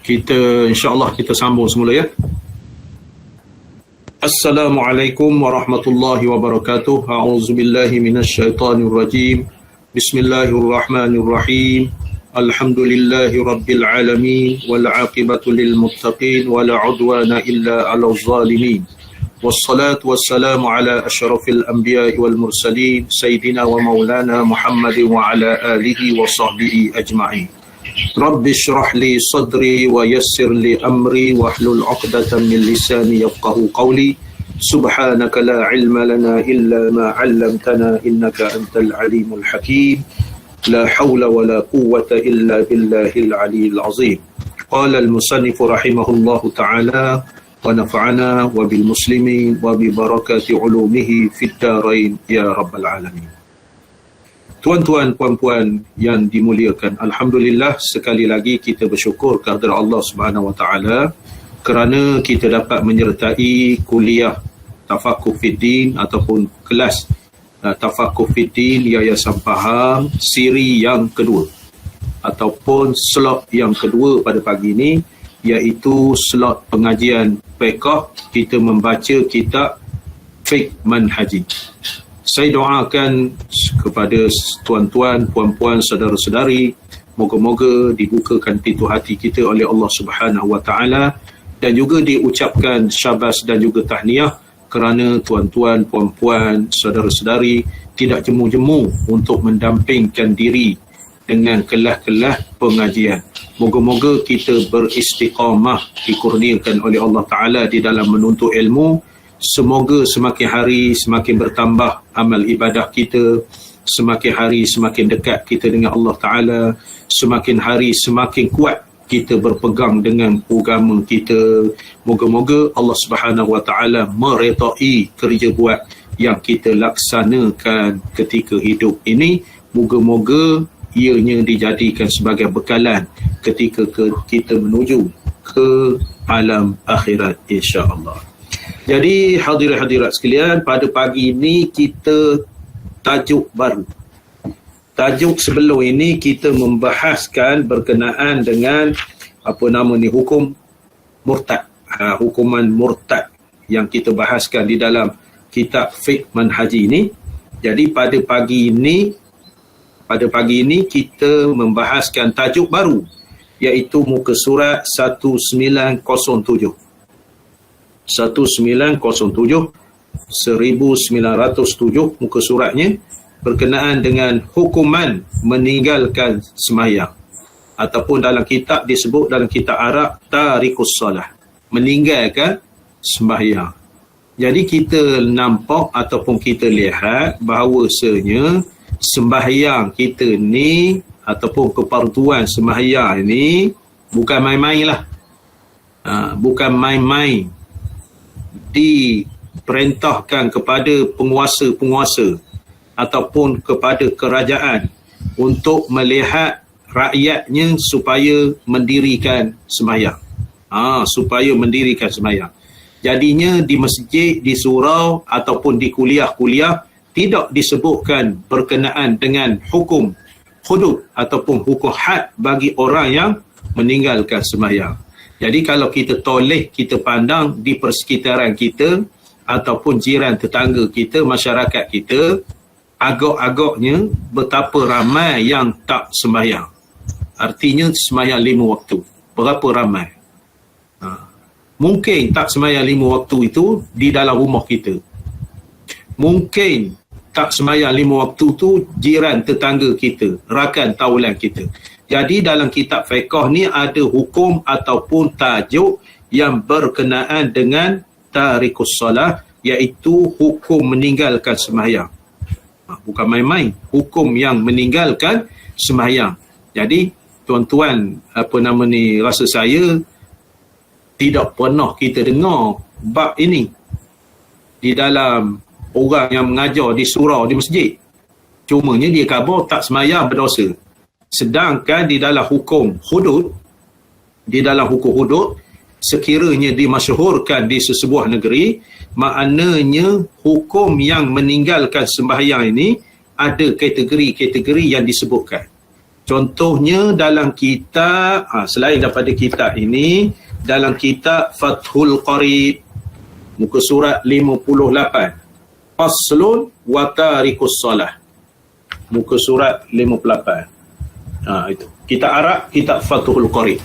InsyaAllah kita sambung semula ya. Assalamualaikum warahmatullahi wabarakatuh. A'udzubillahi minasyaitanirrajim. Bismillahirrahmanirrahim. Alhamdulillahi rabbil alamin wal 'aqibatu lil muttaqin wala 'udwana illa 'alal zalimin. Wassalatu wassalamu ala asyrafil anbiya'i wal mursalin sayyidina wa maulana Muhammadin wa ala alihi wa sahbihi ajma'in. Rabbi syrah li sadri wa yassir li amri wahlul 'uqdatam min lisani yafqahu qawli. Subhanaka la ilma lana illa ma 'allamtana innaka antal alimul hakim. La hawla wa la quwwata illa billahil aliyyil azim. Qala al-musannif rahimahullahu ta'ala wa nafa'ana wa bil muslimin wa bi barakati ulumihi fid darain ya rabbal alamin. Tuan-tuan, puan-puan yang dimuliakan, alhamdulillah sekali lagi kita bersyukur kehadirat Allah Subhanahu wa taala kerana kita dapat menyertai kuliah Tafaqquh Fiddin ataupun kelas Tafaqquh Fiddin Yayasan Faham siri yang kedua ataupun slot yang kedua pada pagi ini, iaitu slot pengajian fiqh. Kita membaca kitab Fiqh Manhaji. Saya doakan kepada tuan-tuan, puan-puan, saudara-saudari, moga-moga dibukakan pintu hati kita oleh Allah Subhanahu wa taala dan juga diucapkan syabas dan juga tahniah kerana tuan-tuan, puan-puan, saudara-saudari tidak jemu-jemu untuk mendampingkan diri dengan kelas-kelas pengajian. Moga-moga kita beristiqamah, dikurniakan oleh Allah Ta'ala di dalam menuntut ilmu. Semoga semakin hari semakin bertambah amal ibadah kita, semakin hari semakin dekat kita dengan Allah Ta'ala, semakin hari semakin kuat kita berpegang dengan agama kita. Moga-moga Allah Subhanahu wa taala meredai kerja buat yang kita laksanakan ketika hidup ini. Moga-moga ianya dijadikan sebagai bekalan ketika kita menuju ke alam akhirat, insya-Allah. Jadi hadirin-hadirat sekalian, pada pagi ini kita tajuk baru. Tajuk sebelum ini kita membahaskan berkenaan dengan hukum murtad. Hukuman murtad yang kita bahaskan di dalam kitab Fiqh Manhaji ini. Jadi pada pagi ini kita membahaskan tajuk baru, iaitu muka surat 1907 muka suratnya, berkenaan dengan hukuman meninggalkan sembahyang, ataupun dalam kitab disebut dalam kitab Arab tarikus salah, meninggalkan sembahyang. Jadi kita nampak ataupun kita lihat bahawasanya sembahyang kita ni ataupun keparduan sembahyang ni bukan main-main lah. Bukan main-main. Diperintahkan kepada penguasa-penguasa ataupun kepada kerajaan untuk melihat rakyatnya supaya mendirikan sembahyang. Supaya mendirikan sembahyang. Jadinya di masjid, di surau ataupun di kuliah-kuliah tidak disebutkan berkenaan dengan hukum hudud ataupun hukum had bagi orang yang meninggalkan sembahyang. Jadi kalau kita toleh, kita pandang di persekitaran kita ataupun jiran tetangga kita, masyarakat kita, agak-agaknya betapa ramai yang tak sembahyang. Artinya sembahyang 5 waktu. Berapa ramai? Mungkin tak sembahyang 5 waktu itu di dalam rumah kita. Mungkin tak sembahyang 5 waktu tu jiran tetangga kita, rakan taulan kita. Jadi dalam kitab fiqh ni ada hukum ataupun tajuk yang berkenaan dengan tarikus salah, iaitu hukum meninggalkan sembahyang. Bukan main-main, hukum yang meninggalkan sembahyang. Jadi tuan-tuan, rasa saya tidak pernah kita dengar bab ini di dalam orang yang mengajar di surau, di masjid. Cumanya dia khabar tak sembahyang berdosa. Sedangkan di dalam hukum hudud, sekiranya dimasyhurkan di sesebuah negeri, maknanya hukum yang meninggalkan sembahyang ini ada kategori-kategori yang disebutkan. Contohnya dalam kitab, selain daripada kitab ini, dalam kitab Fathul Qarib, muka surat 58, Faslun wa tarikus salah, muka surat 58. Itu kitab Arab, kitab Fathul Qarib.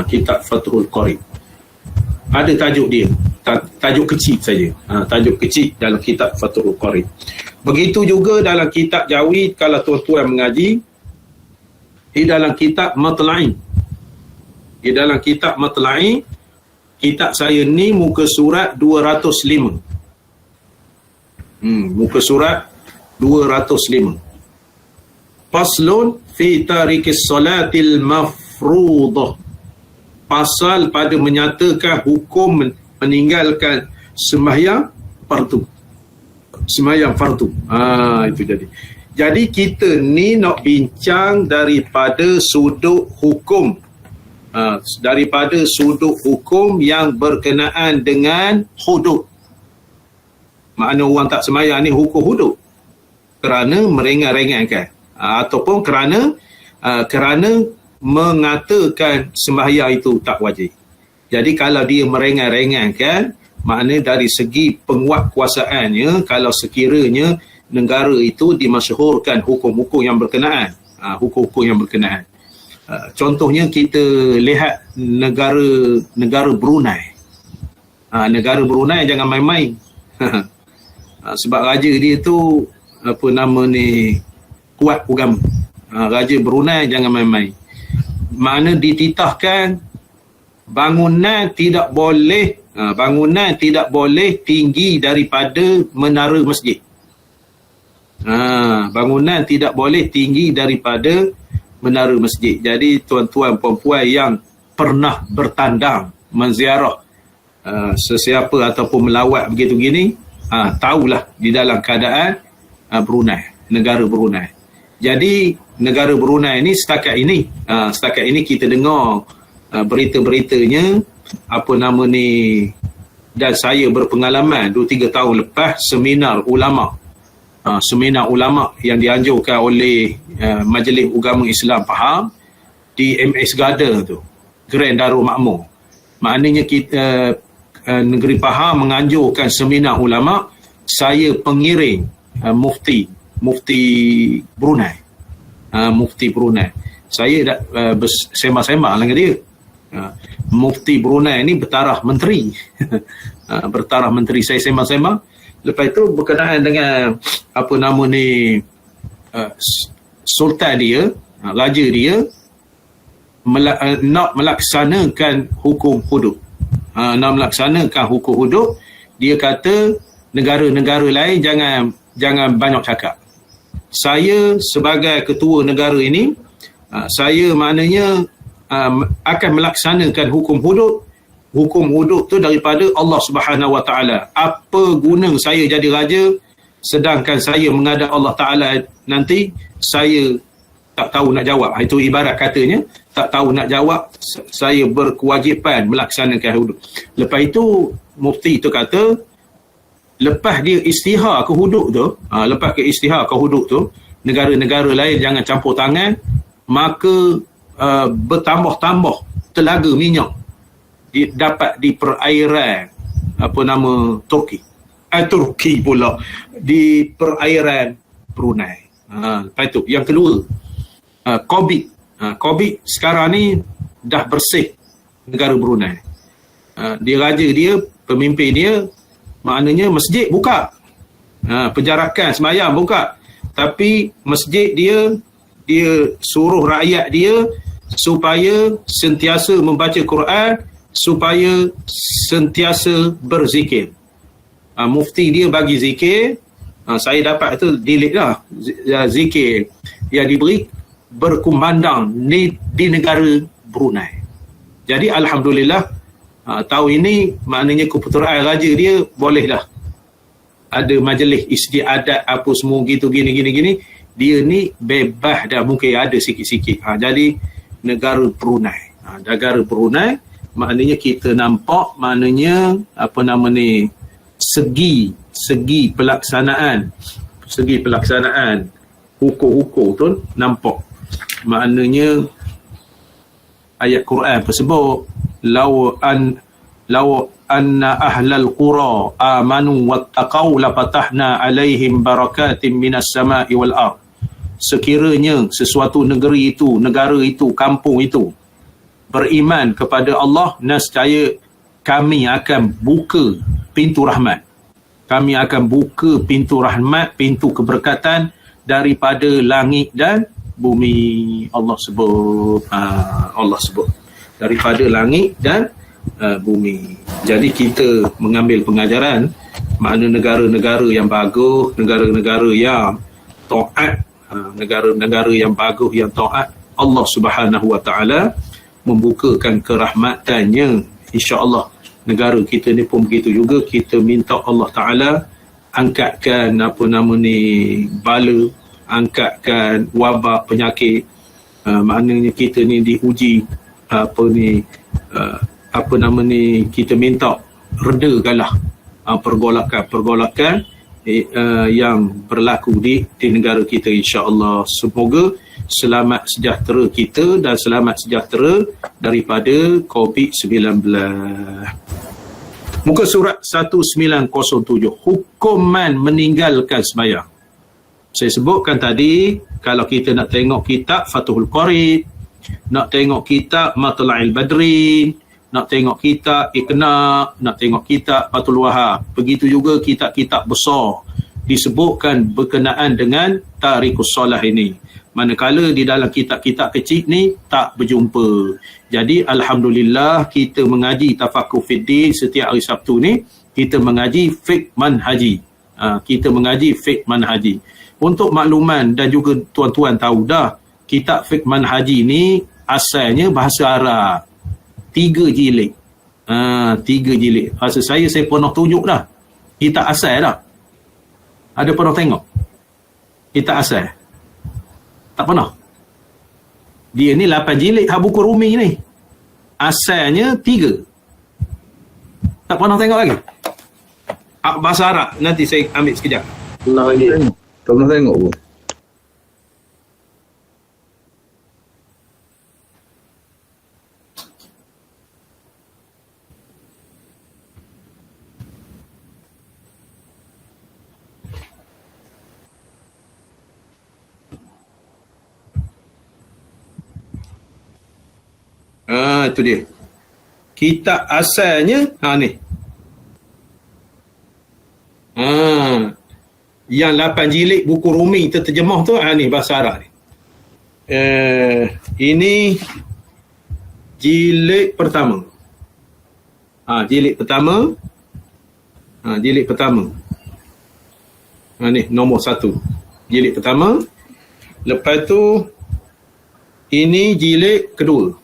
Kitab Fathul Qarib ada tajuk dia, tajuk kecil saja. Tajuk kecil dalam kitab Fathul Qarib. Begitu juga dalam kitab Jawid, kalau tuan-tuan mengaji, di dalam kitab Matla'i. Di dalam kitab Matla'i, kitab saya ni muka surat 205. Muka surat 205. Faslun fi tarikis salatil mafruḍah. Pasal pada menyatakan hukum meninggalkan sembahyang fardu. Sembahyang fardu. Itu jadi. Jadi kita ni nak bincang daripada sudut hukum. Daripada sudut hukum yang berkenaan dengan hudud. Makna orang tak sembahyang ni hukum hudud. Kerana meringan-ringankan. Ataupun kerana mengatakan sembahyang itu tak wajib. Jadi kalau dia meringan-ringankan, makna dari segi penguatkuasaannya, kalau sekiranya negara itu dimasyhurkan hukum-hukum yang berkenaan, hukum-hukum yang berkenaan. Contohnya kita lihat negara Brunei. Negara Brunei jangan main-main. Sebab raja dia tu apa nama ni, kuat agama. Raja Brunei jangan main-main. Mana dititahkan bangunan tidak boleh tinggi daripada menara masjid. Bangunan tidak boleh tinggi daripada menara masjid. Jadi tuan-tuan puan-puan yang pernah bertandang menziarah sesiapa ataupun melawat begitu gini, tahulah di dalam keadaan Brunei, negara Brunei. Jadi negara Brunei ni setakat ini kita dengar berita-beritanya, apa nama ni, dan saya berpengalaman 2-3 tahun lepas seminar ulama yang dianjurkan oleh Majlis Agama Islam Pahang di MS Garden tu, Grand Darul Makmur. Maknanya kita negeri Pahang menganjurkan seminar ulama. Saya pengiring mufti Brunei. Mufti Brunei. Saya dah bersema-sema dengan dia. Mufti Brunei ni bertaraf menteri. Bertaraf menteri. Saya sema-sema. Lepas itu berkenaan dengan apa nama ni, sultan dia, raja dia nak melaksanakan hukum hudud. Nak melaksanakan hukum hudud, dia kata negara-negara lain jangan banyak cakap. Saya sebagai ketua negara ini, saya maknanya akan melaksanakan hukum hudud. Hukum hudud tu daripada Allah Subhanahu Wa Taala. Apa guna saya jadi raja sedangkan saya menghadap Allah Taala nanti saya tak tahu nak jawab. Itu ibarat katanya tak tahu nak jawab, saya berkewajipan melaksanakan hudud. Lepas itu mufti itu kata, lepas dia istihar ke hudud tu, negara-negara lain jangan campur tangan, maka bertambah-tambah telaga minyak dapat di perairan apa nama Turki pula, di perairan Brunei. Lepas itu yang kedua, COVID sekarang ni dah bersih negara Brunei. Dia raja dia, pemimpin dia, maknanya masjid buka, penjarakan sembahyang buka, tapi masjid dia suruh rakyat dia supaya sentiasa membaca Quran, supaya sentiasa berzikir. Mufti dia bagi zikir, saya dapat itu delete lah, zikir yang diberi berkumandang di negara Brunei. Jadi alhamdulillah, tahun ini maknanya keputeraan raja dia boleh dah ada majlis istiadat apa semua gitu gini. Dia ni bebas dah, mungkin ada sikit-sikit. Jadi negara Brunei, maknanya kita nampak, maknanya apa nama ni, segi pelaksanaan hukum-hukum tu nampak. maknanya ayat Quran tersebut, law anna ahlal qura amanu wattaqau lapatahna alaihim barakatim minas sama'i wal ard. Sekiranya sesuatu negeri itu, negara itu, kampung itu beriman kepada Allah, nescaya kami akan buka pintu rahmat. Kami akan buka pintu rahmat, pintu keberkatan daripada langit dan bumi. Allah sebut, Allah sebut daripada langit dan bumi. Jadi kita mengambil pengajaran makna negara-negara yang bagus, negara-negara yang taat, negara-negara yang bagus, yang taat, Allah Subhanahu Wa Taala membukakan kerahmatannya. InsyaAllah negara kita ni pun begitu juga. Kita minta Allah Ta'ala angkatkan bala, angkatkan wabak, penyakit. Maknanya kita ni diuji kita minta redakanlah pergolakan yang berlaku di negara kita, insya-Allah. Semoga selamat sejahtera kita dan selamat sejahtera daripada COVID-19. Muka surat 1907, hukuman meninggalkan sembahyang. Saya sebutkan tadi, kalau kita nak tengok kitab Fathul Qarib, nak tengok kitab Matla'il Badrin, nak tengok kitab Iqna', nak tengok kitab Fathul Wahab, begitu juga kitab-kitab besar disebutkan berkenaan dengan tarikus solah ini. Manakala di dalam kitab-kitab kecil ni tak berjumpa. Jadi alhamdulillah kita mengaji Tafaqquh Fiddin setiap hari Sabtu ni, kita mengaji fiqh manhaji. Kita mengaji fiqh manhaji. Untuk makluman dan juga tuan-tuan tahu dah, kitab fiqh manhaji ni asalnya bahasa Arab. 3 jilid. 3 jilid. Rasa saya pernah tunjuk dah. Kitab asal dah. Ada pernah tengok? Kitab asal? Tak pernah. Dia ni 8 jilid hak buku Rumi ni. Asalnya 3. Tak pernah tengok lagi? Bahasa Arab. Nanti saya ambil sekejap. Pernah lagi. Tak pernah tengok pun. Itu dia. Kitab asalnya ni. Yang 8 jilid buku Rumi terjemah tu ni bahasa Arab ni. Ini jilid pertama. Jilid pertama. Jilid pertama. Ni nombor 1. Jilid pertama. Lepas tu ini jilid kedua.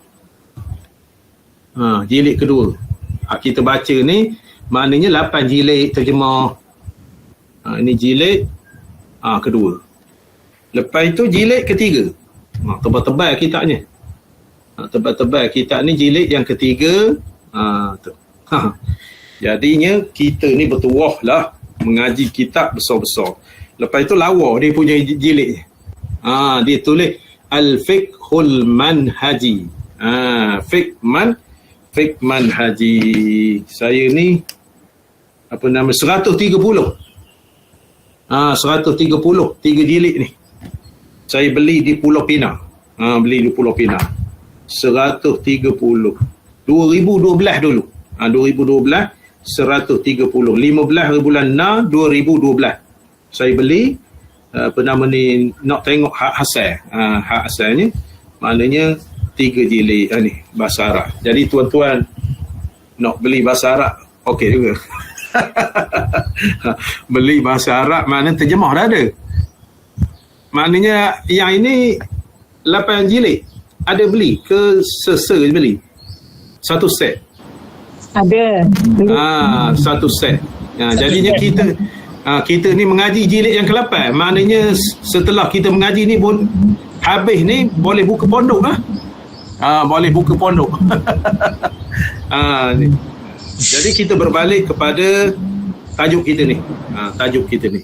Jilid kedua. Kita baca ni maknanya 8 jilid terjemah. Ini jilid kedua. Lepas itu jilid ketiga. Tebal-tebal kitabnya. Tebal-tebal kitab ni jilid yang ketiga. Jadinya kita ni bertuah lah mengaji kitab besar-besar. Lepas itu lawa dia punya jilid. Dia tulis Al-Fiqhul Manhaji. Fiqh Manhaji. Saya ni 130. 130 3 jilid ni. Saya beli di Pulau Pinang. Beli di Pulau Pinang. 130. 2012 dulu. 2012 130. 15 bulan 6 2012. Saya beli nak tengok hak asal. Hak asalnya maknanya 3 jilid ni bahasa Arab. Jadi tuan-tuan nak beli bahasa Arab okey juga. Beli bahasa Arab maknanya terjemah dah ada. Maknanya yang ini 8 jilid ada beli ke beli? Satu set. Ada. Satu set. Jadinya kita ni mengaji jilid yang ke-8. Maknanya setelah kita mengaji ni pun habis ni boleh buka pondok lah. Boleh buka pondok. Jadi kita berbalik kepada tajuk kita ni. Tajuk kita ni.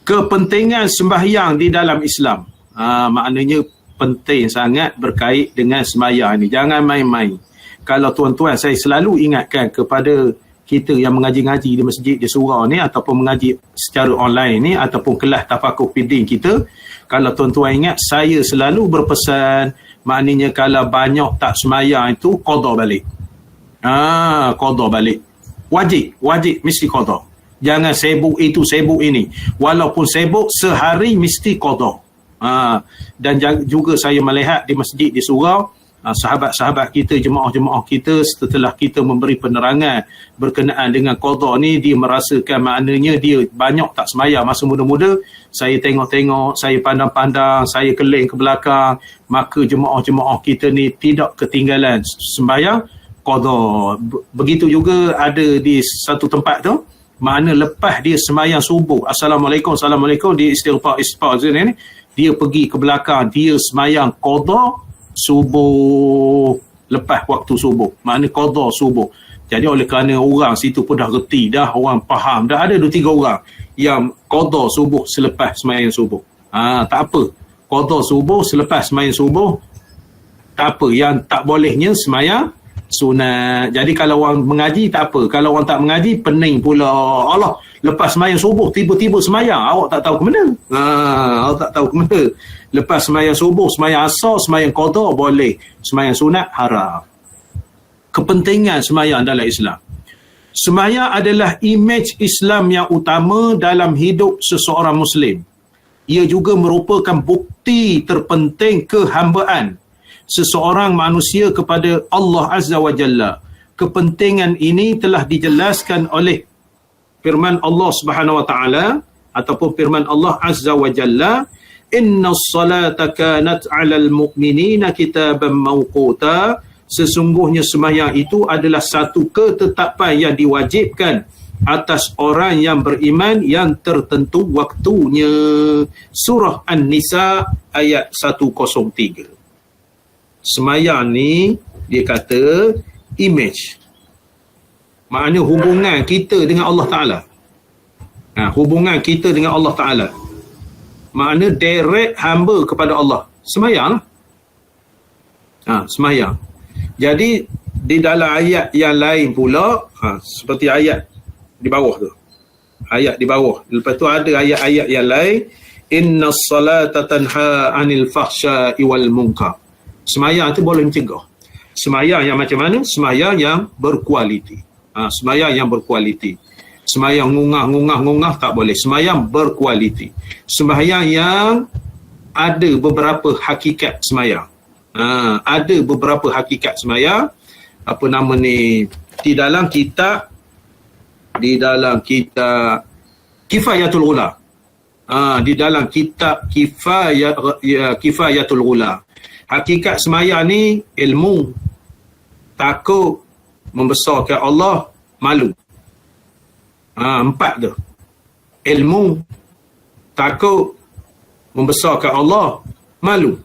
Kepentingan sembahyang di dalam Islam. Maknanya penting sangat berkait dengan sembahyang ni. Jangan main-main. Kalau tuan-tuan, saya selalu ingatkan kepada kita yang mengaji-ngaji di masjid, di surau ni, ataupun mengaji secara online ni, ataupun kelas tafakuh fiddin kita, kalau tuan-tuan ingat, saya selalu berpesan, maknanya kalau banyak tak sembahyang itu, qada balik. Qada balik. Wajib mesti qada. Jangan sibuk itu, sibuk ini. Walaupun sibuk, sehari mesti qada. Dan juga saya melihat di masjid di surau, sahabat-sahabat kita, jemaah-jemaah kita, setelah kita memberi penerangan berkenaan dengan qada ni, dia merasakan maknanya dia banyak tak sembahyang masa muda-muda. Saya tengok-tengok, saya pandang-pandang, saya keling ke belakang, maka jemaah-jemaah kita ni tidak ketinggalan sembahyang qada. Begitu juga ada di satu tempat tu, mana lepas dia sembahyang subuh, Assalamualaikum, dia istighfar ni, dia pergi ke belakang, dia sembahyang qada subuh, lepas waktu subuh, makna qada subuh. Jadi oleh kerana orang situ pun dah reti dah, orang faham dah, ada 2-3 orang yang qada subuh selepas sembahyang subuh. Tak apa, qada subuh selepas sembahyang subuh tak apa, yang tak bolehnya sembahyang sunat. Jadi kalau orang mengaji tak apa, kalau orang tak mengaji pening pula. Allah, lepas sembahyang subuh tiba-tiba sembahyang, awak tak tahu ke mana. Awak tak tahu ke mana. Lepas sembahyang subuh, sembahyang asar, sembahyang qada boleh, sembahyang sunat haram. Kepentingan sembahyang dalam Islam. Sembahyang adalah imej Islam yang utama dalam hidup seseorang Muslim. Ia juga merupakan bukti terpenting kehambaan seseorang manusia kepada Allah Azza wa Jalla. Kepentingan ini telah dijelaskan oleh firman Allah Subhanahu wa taala, ataupun firman Allah Azza wa Jalla, innas salata kanat 'alal mu'minina kitaban mawquta. Sesungguhnya sembahyang itu adalah satu ketetapan yang diwajibkan atas orang yang beriman yang tertentu waktunya. Surah An-Nisa ayat 103. Sembahyang ni dia kata image, maknanya hubungan kita dengan Allah Ta'ala. Hubungan kita dengan Allah Ta'ala, makna direct hamba kepada Allah. Sembahyang sembahyang. Jadi di dalam ayat yang lain pula, seperti ayat di bawah tu, ayat di bawah, lepas tu ada ayat-ayat yang lain, innas salata tanha 'anil fahsya'i wal munkar. Sembahyang tu boleh mencegah. Sembahyang yang macam mana? Sembahyang yang berkualiti. Sembahyang yang berkualiti. Sembahyang ngungah tak boleh. Sembahyang berkualiti. Sembahyang yang ada beberapa hakikat sembahyang. Ada beberapa hakikat sembahyang. Apa nama ni? Di dalam kitab Kifayatul Ghula. Di dalam kitab Kifayatul Ghula. Hakikat sembahyang ni ilmu, takut, membesarkan Allah, malu. 4 tu. Ilmu, takut, membesarkan Allah, malu.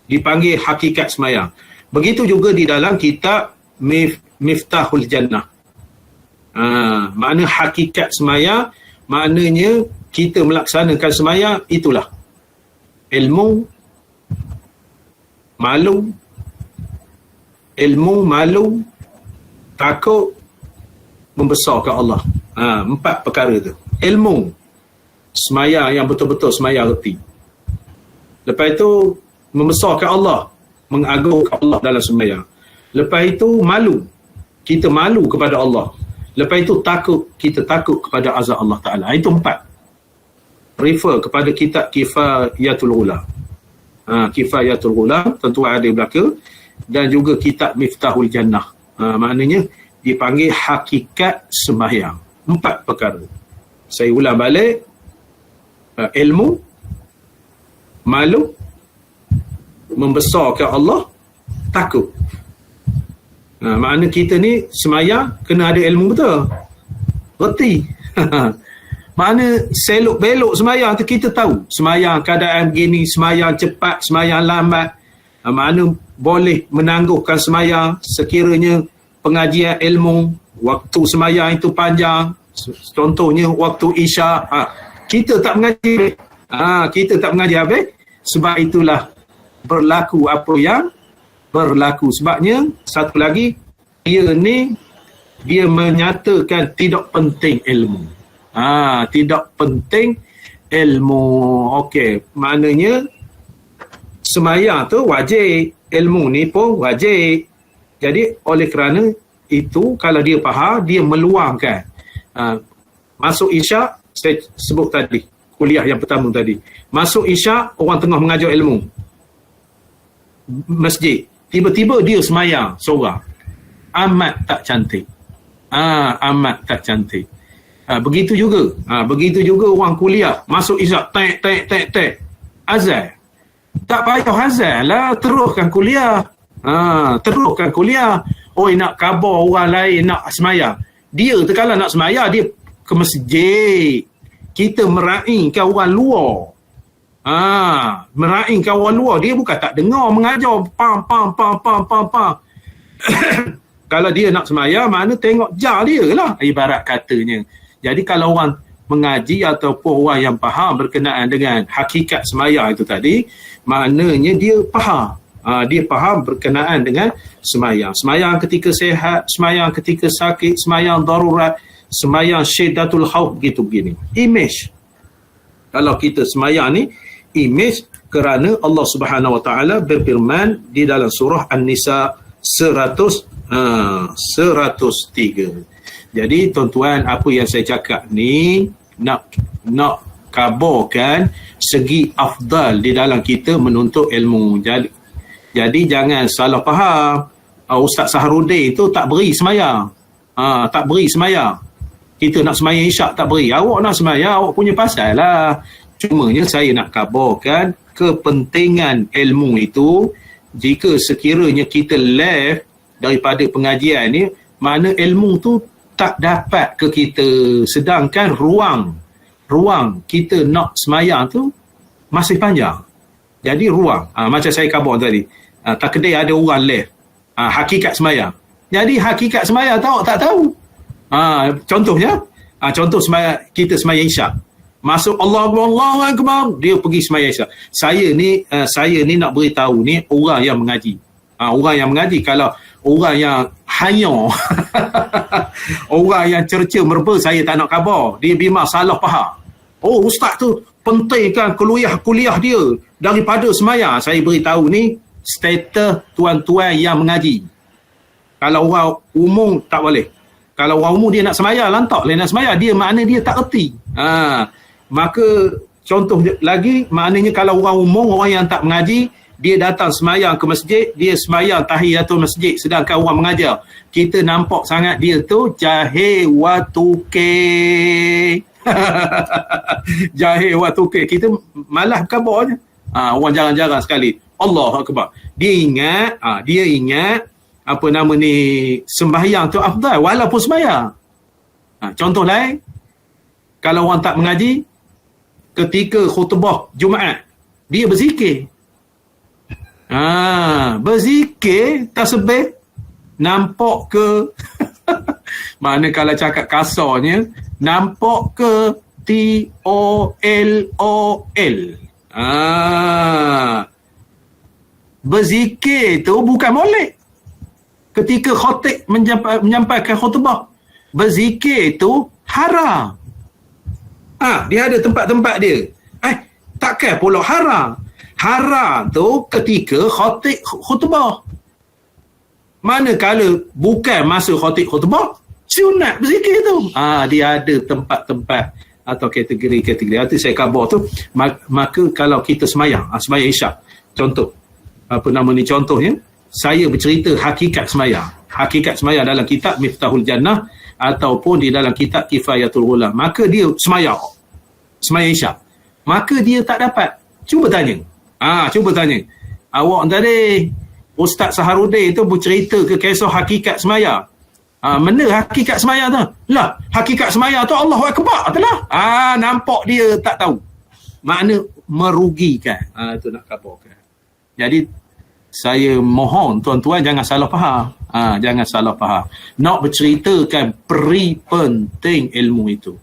Dipanggil hakikat sembahyang. Begitu juga di dalam kitab Miftahul Jannah. Makna hakikat sembahyang, maknanya kita melaksanakan sembahyang itulah ilmu, malu, takut, membesarkan Allah. 4 perkara tu. Ilmu, sembahyang yang betul-betul sembahyang reti. Lepas itu membesarkan Allah, mengagungkan Allah dalam sembahyang. Lepas itu malu, kita malu kepada Allah. Lepas itu takut, kita takut kepada azab Allah Ta'ala. Itu 4. Refer kepada kitab Kifayatul Ghula. Kifayatul Ghula tentu ada di belakang, dan juga kitab Miftahul Jannah. Maknanya dipanggil hakikat sembahyang. 4 perkara. Saya ulang balik. Ilmu, malu, membesarkan Allah, takut. Makna kita ni sembahyang kena ada ilmu betul, reti. Mana selok-belok sembahyang tu kita tahu. Sembahyang keadaan begini, sembahyang cepat, sembahyang lambat. Mana boleh menangguhkan sembahyang sekiranya pengajian ilmu, waktu sembahyang itu panjang. Contohnya waktu Isya, kita tak mengaji. Kita tak mengaji habis. Sebab itulah berlaku apa yang berlaku. Sebabnya satu lagi, dia menyatakan tidak penting ilmu. Tidak penting ilmu. Okey, maknanya sembahyang tu wajib, ilmu ni pun wajib. Jadi oleh kerana itu, kalau dia faham, dia meluangkan. Masuk isyak, saya sebut tadi, kuliah yang pertama tadi. Masuk isyak, orang tengah mengajar ilmu. Masjid. Tiba-tiba dia sembahyang seorang. Amat tak cantik. Amat tak cantik. Begitu juga orang kuliah. Masuk isyak, tek. Azan. Tak payah azan lah, teruskan kuliah. Nak khabar orang lain nak sembahyang. Dia tu kalau nak sembahyang, dia ke masjid. Kita meraihkan orang luar. Meraihkan orang luar. Dia bukan tak dengar mengajar. Pam. Kalau dia nak sembahyang, mana tengok jar dia lah, ibarat katanya. Jadi kalau orang mengaji ataupun orang yang faham berkenaan dengan hakikat sembahyang itu tadi, maknanya dia faham. Dia faham berkenaan dengan sembahyang. Sembahyang ketika sihat, sembahyang ketika sakit, sembahyang darurat, sembahyang syiddatul khauf, begini. Image. Kalau kita sembahyang ni, image kerana Allah Subhanahu Wa Taala berfirman di dalam surah An-Nisa 103. Jadi tuan-tuan, apa yang saya cakap ni nak kabarkan segi afdal di dalam kita menuntut ilmu. Jadi jangan salah faham. Ustaz Saharudin tu tak beri sembahyang. Tak beri sembahyang. Kita nak sembahyang isyak tak beri. Awak nak sembahyang, awak punya pasal lah. Cumanya saya nak kabarkan kepentingan ilmu itu. Jika sekiranya kita left daripada pengajian ni, mana ilmu tu tak dapat ke kita. Sedangkan ruang kita nak sembahyang tu masih panjang. Jadi ruang, macam saya khabar tadi, tak kedai ada orang left, hakikat sembahyang. Jadi hakikat sembahyang tak tahu. Contohnya, contoh sembahyang, kita sembahyang isyak. Masuk Allahu Akbar, dia pergi sembahyang isyak. Saya ni nak beritahu ni orang yang mengaji. Orang yang mengaji. Kalau orang yang hanya orang yang cerca merba, saya tak nak khabar. Dia bimbang salah faham. Ustaz tu pentingkan kuliah dia daripada sembahyang. Saya beritahu ni status tuan-tuan yang mengaji. Kalau orang umum tak boleh. Kalau orang umum dia nak sembahyang, lantak lah nak sembahyang. Dia makna dia tak erti. Maka contoh lagi, maknanya kalau orang umum, orang yang tak mengaji, dia datang sembahyang ke masjid, dia sembahyang tahiyatul masjid, sedangkan orang mengajar. Kita nampak sangat dia tu jahil wa tuke. Jahil wa tuke. Kita malah kabarnya. Orang jarang-jarang sekali. Allahu Akbar. Dia ingat apa nama ni, sembahyang tu afdal walaupun sembahyang. Contoh lain, kalau orang tak mengaji, ketika khutbah Jumaat, dia berzikir. Berzikir tasbih, nampak ke mana kalau cakap kasarnya, nampak ke TOLOL. Berzikir tu bukan molek. Ketika khatib menyampaikan khutbah, berzikir tu haram. Dia ada tempat-tempat dia. Takkan pula haram. Haram tu ketika khatib khutbah. Manakala bukan masa khatib khutbah, sunat berzikir tu. Dia ada tempat-tempat atau kategori-kategori. Itu saya khabar tu. Maka kalau kita sembahyang isyak, contoh, contohnya, saya bercerita hakikat sembahyang. Hakikat sembahyang dalam kitab Miftahul Jannah ataupun di dalam kitab Kifayatul Ghulam. Maka dia sembahyang isyak. Maka dia tak dapat. Cuba tanya. Awak tadi, Ustaz Saharudin tu bercerita ke kisah hakikat sembahyang. Mana hakikat sembahyang tu? Lah, hakikat sembahyang tu Allahu Akbar tu lah. Nampak dia tak tahu. Makna merugikan. Itu nak kabarkan. Jadi, saya mohon tuan-tuan jangan salah faham. Jangan salah faham. Nak berceritakan peri penting ilmu itu.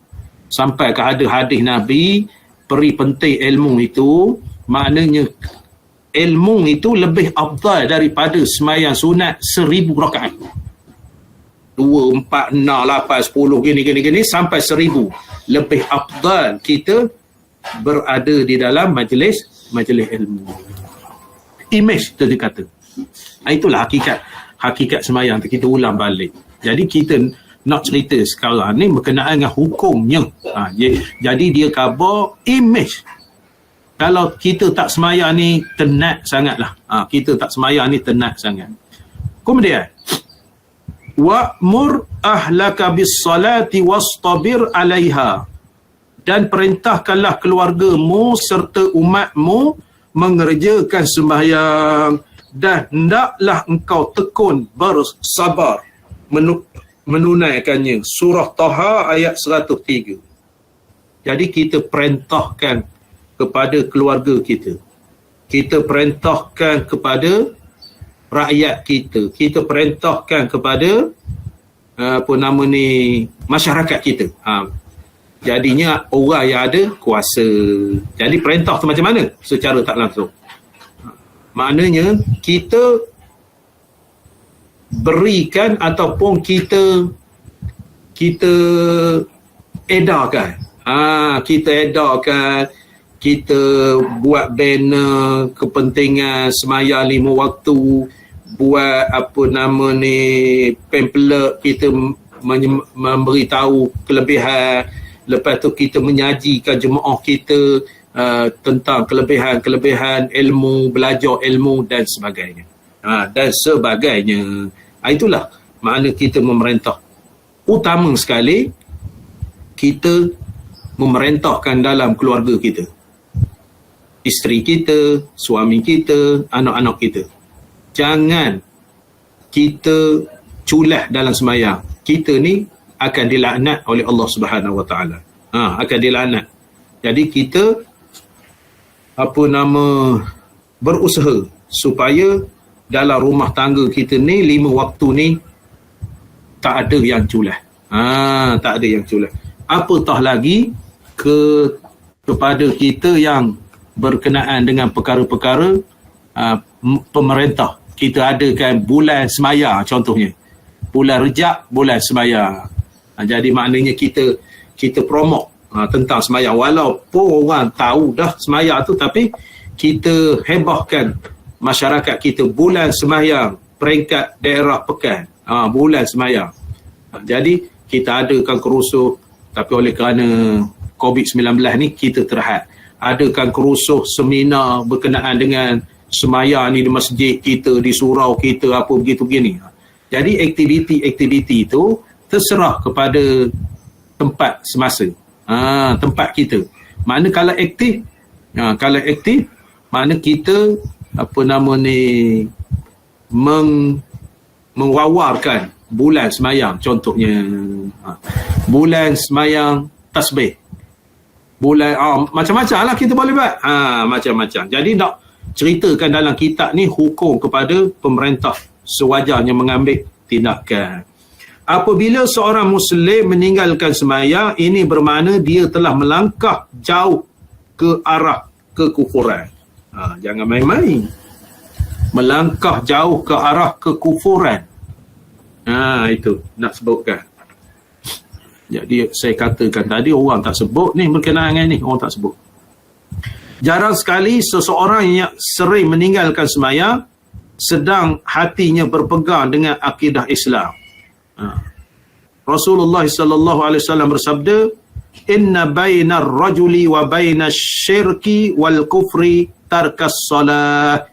Sampai ke ada hadis Nabi, peri penting ilmu itu, maknanya ilmu itu lebih afdal daripada sembahyang sunat 1000 rakaat. 2, 4, 6, 8, 10 gini sampai 1000. Lebih afdal kita berada di dalam majlis ilmu. Image tu dia kata. Itulah hakikat sembahyang tu. Kita ulang balik. Jadi kita nak cerita sekarang ni berkenaan dengan hukumnya. Jadi dia cover image. Kalau kita tak sembahyang ni tenat sangatlah. Kita tak sembahyang ni tenat sangat. Kemudian wa'mur ahlaka bis salati wastabir 'alaiha, dan perintahkanlah keluargamu serta umatmu mengerjakan sembahyang, dan hendaklah engkau tekun bersabar menunaikannya. Surah Taha ayat 103. Jadi kita perintahkan kepada keluarga kita. Kita perintahkan kepada rakyat kita. Kita perintahkan kepada masyarakat kita. Jadinya orang yang ada kuasa. Jadi perintah tu macam mana? Secara tak langsung. Maknanya kita berikan ataupun kita edarkan. Kita edarkan, kita buat banner kepentingan sembahyang 5 waktu, buat pamphlet, kita memberitahu kelebihan. Lepas tu kita menyajikan jemaah kita tentang kelebihan ilmu, belajar ilmu dan sebagainya. Itulah makna kita memerintah. Utama sekali kita memerintahkan dalam keluarga kita. Isteri kita, suami kita, anak-anak kita. Jangan kita culah dalam sembahyang. Kita ni akan dilaknat oleh Allah Subhanahu Wa Taala. Akan dilaknat. Jadi kita berusaha supaya dalam rumah tangga kita ni 5 waktu ni tak ada yang culah. Tak ada yang culah. Apatah lagi kepada kita yang berkenaan dengan perkara-perkara pemerintah. Kita adakan bulan semaya contohnya. Bulan Rejab, bulan semaya. Jadi maknanya kita promote tentang semaya. Walaupun orang tahu dah semaya tu, tapi kita hebahkan masyarakat kita bulan sembahyang peringkat daerah pekan. Bulan sembahyang. Jadi kita adakan kerusuh, tapi oleh kerana COVID-19 ni kita terhad. Adakan kerusuh seminar berkenaan dengan sembahyang ni di masjid kita, di surau kita, apa begitu begini. Jadi aktiviti itu terserah kepada tempat semasa. Tempat kita. Mana kalau aktif, mana kita mengwawarkan bulan semayang, contohnya bulan semayang tasbih, bulan macam-macam lah kita boleh buat, macam-macam. Jadi nak ceritakan dalam kitab ni hukum kepada pemerintah sewajarnya mengambil tindakan. Apabila seorang Muslim meninggalkan sembahyang, ini bermakna dia telah melangkah jauh ke arah kekufuran. Jangan main-main. Melangkah jauh ke arah kekufuran. Itu nak sebutkan. Jadi saya katakan tadi orang tak sebut ni berkenaan dengan ni. Orang tak sebut. Jarang sekali seseorang yang sering meninggalkan sembahyang sedang hatinya berpegang dengan akidah Islam. Rasulullah sallallahu alaihi wasallam bersabda, "Inna bainar rajuli wa bainas syirki wal kufri tarkas salah."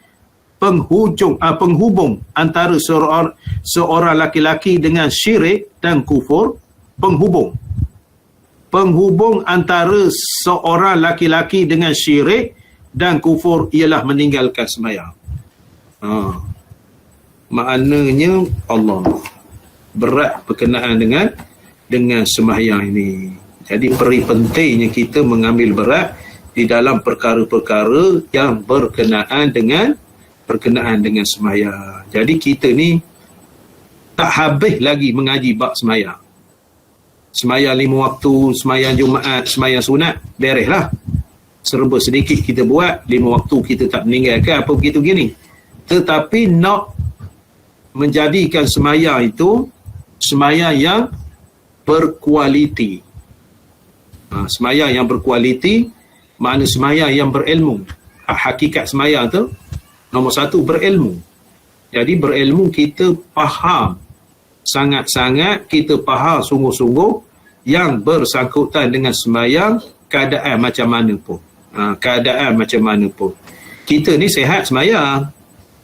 Penghubung antara seorang laki-laki dengan syirik dan kufur, penghubung antara seorang laki-laki dengan syirik dan kufur ialah meninggalkan sembahyang. Maknanya Allah berat berkenaan dengan sembahyang ini. Jadi pentingnya kita mengambil berat di dalam perkara-perkara yang berkenaan dengan sembahyang. Jadi kita ni tak habis lagi mengaji bab sembahyang. Sembahyang 5 waktu, sembahyang Jumaat, sembahyang sunat, bereslah. serba sedikit kita buat, 5 waktu kita tak meninggalkan apa begitu gini. Tetapi nak menjadikan sembahyang itu sembahyang yang berkualiti. Sembahyang yang berkualiti makna sembahyang yang berilmu. Hakikat sembahyang tu nombor 1 berilmu. Jadi berilmu kita faham sangat-sangat, kita faham sungguh-sungguh yang bersangkutan dengan sembahyang keadaan macam mana pun. Keadaan macam mana pun. Kita ni sihat sembahyang.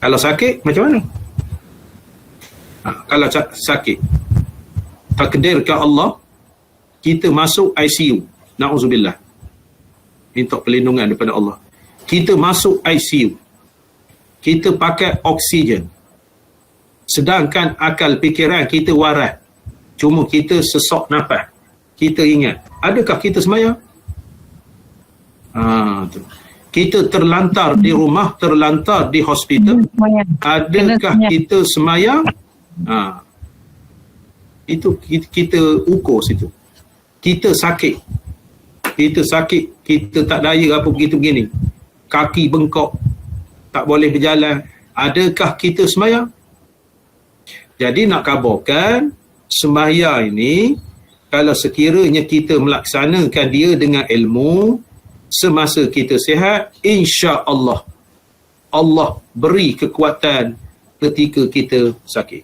Kalau sakit macam mana? Kalau sakit, takdirkan Allah kita masuk ICU, na'udzubillah, minta perlindungan daripada Allah. Kita masuk ICU, kita pakai oksigen, sedangkan akal fikiran kita waras, cuma kita sesak nafas. Kita ingat, adakah kita sembahyang? Kita terlantar di rumah, terlantar di hospital, adakah kita sembahyang? Itu kita ukur situ. Kita sakit, kita tak daya apa begitu begini, kaki bengkok, tak boleh berjalan, adakah kita sembahyang? Jadi nak kabarkan sembahyang ini, kalau sekiranya kita melaksanakan dia dengan ilmu semasa kita sihat, insya-Allah Allah beri kekuatan ketika kita sakit.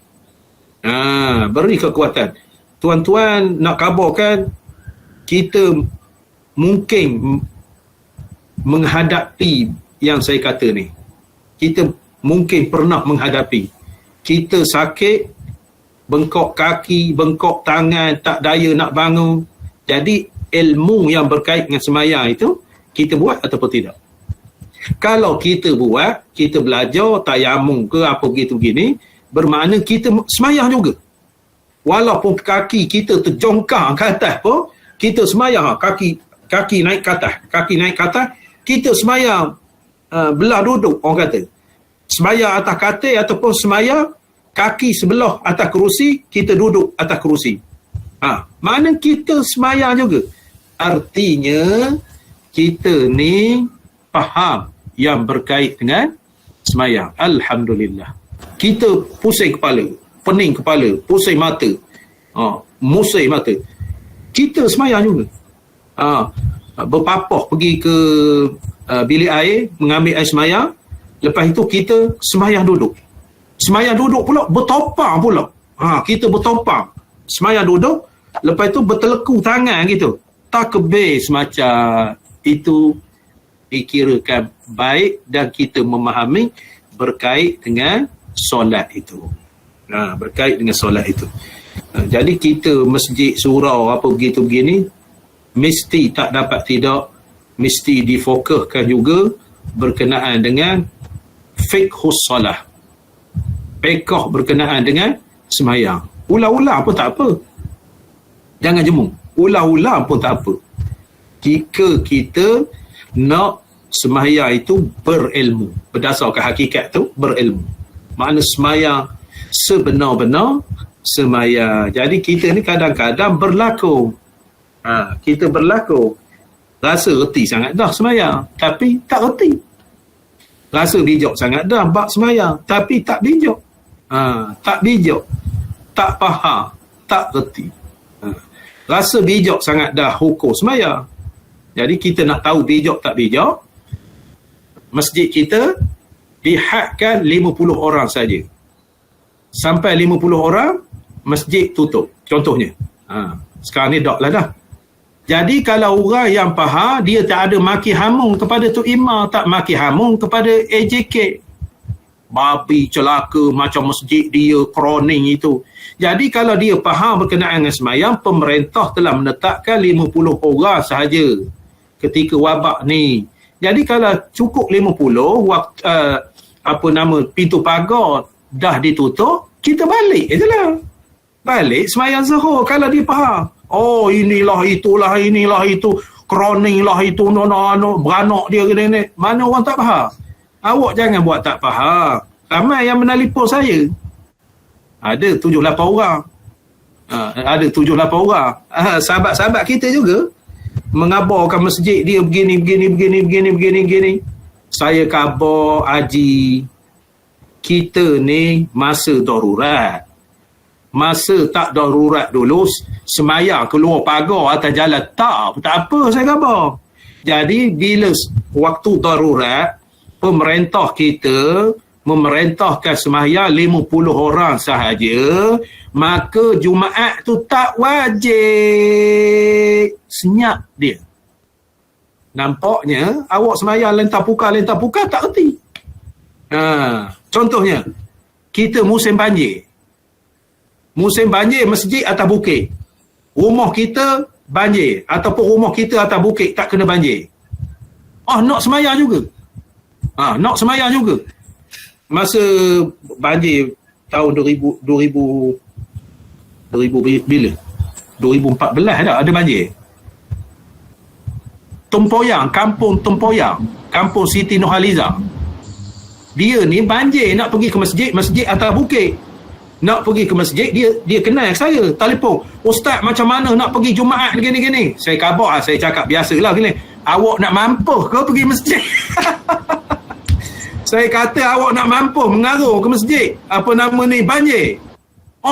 Beri kekuatan. Tuan-tuan nak kabarkan, kita mungkin menghadapi yang saya kata ni. Kita mungkin pernah menghadapi. Kita sakit, bengkok kaki, bengkok tangan, tak daya nak bangun. Jadi ilmu yang berkait dengan sembahyang itu kita buat ataupun tidak. Kalau kita buat, kita belajar tayamum ke apa begitu gini, bermakna kita sembahyang juga. Walaupun kaki kita terjongkang ke atas pun, kita sembahyang. Kaki naik ke atas, kita sembahyang belah duduk, orang kata. Sembahyang atas katil ataupun sembahyang kaki sebelah atas kerusi, kita duduk atas kerusi. Mana kita sembahyang juga. Artinya kita ni faham yang berkait dengan sembahyang. Alhamdulillah. Kita pusing kepala, pening kepala, pusing mata, musai mata, kita sembahyang juga. Berpapah pergi ke bilik air, mengambil air sembahyang, lepas itu kita sembahyang duduk. Sembahyang duduk pula, bertopang pula. Kita bertopang, sembahyang duduk, lepas itu berteleku tangan gitu. Takbir semacam itu dikirakan baik dan kita memahami berkait dengan solat itu. Berkait dengan solat itu. Jadi kita masjid, surau apa begitu begini, mesti tak dapat tidak, mesti difokuskan juga berkenaan dengan fiqhus solah. Fiqh berkenaan dengan sembahyang. Ulang-ulang pun tak apa. Jangan jemu. Ulang-ulang pun tak apa. Jika kita nak sembahyang itu berilmu, berdasarkan hakikat tu berilmu. Makna sembahyang sebenar-benar sembahyang. Jadi kita ni kadang-kadang berlaku. Kita berlaku rasa reti sangat dah sembahyang, tapi tak reti. Rasa bijak sangat dah bab sembahyang, tapi tak bijak. Tak bijak, tak faham, tak reti. Rasa bijak sangat dah hukum sembahyang. Jadi kita nak tahu bijak tak bijak, masjid kita dihadkan 50 orang saja. Sampai 50 orang, masjid tutup. Contohnya. Sekarang ni dak lah dah. Jadi kalau orang yang faham, dia tak ada maki hamun kepada Tok Imam, tak maki hamun kepada AJK. Babi celaka macam masjid dia, kroning itu. Jadi kalau dia faham berkenaan dengan sembahyang, pemerintah telah menetapkan 50 orang sahaja ketika wabak ni. Jadi kalau cukup 50, pintu pagar dah ditutup, kita balik itulah. Balik sembahyang zuhur kalau dia faham. Oh, inilah itulah, inilah itu, kroning lah itu, beranak dia ni. Mana orang tak faham? Awak jangan buat tak faham. Ramai yang menelpon saya. Ada 7-8 orang. Sahabat-sahabat kita juga. mengabarkan masjid dia begini. Saya khabar Haji, kita ni masa darurat. Masa tak darurat dulu, semayang keluar pagar atas jalan, tak apa saya khabar. Jadi bila waktu darurat, pemerintah kita memerintahkan semayang 50 orang sahaja, maka Jumaat tu tak wajib. Senyap dia. Nampaknya awak semayang lentar pukar tak erti. Contohnya, kita musim banjir. Musim banjir masjid atas bukit. Rumah kita banjir ataupun rumah kita atas bukit tak kena banjir. Nak semayang juga. Nak semayang juga. Masa banjir tahun 2000 bila? 2014 dah ada banjir. Kampung Tempoyang, kampung Siti Nurhaliza. Dia ni banjir nak pergi ke masjid atas bukit. Nak pergi ke masjid, dia kenal saya, telefon. Ustaz, macam mana nak pergi Jumaat gini-gini? Saya khabar, saya cakap biasalah gini. Awak nak mampu ke pergi masjid? Saya kata awak nak mampu mengaruh ke masjid. Apa nama ni, banjir.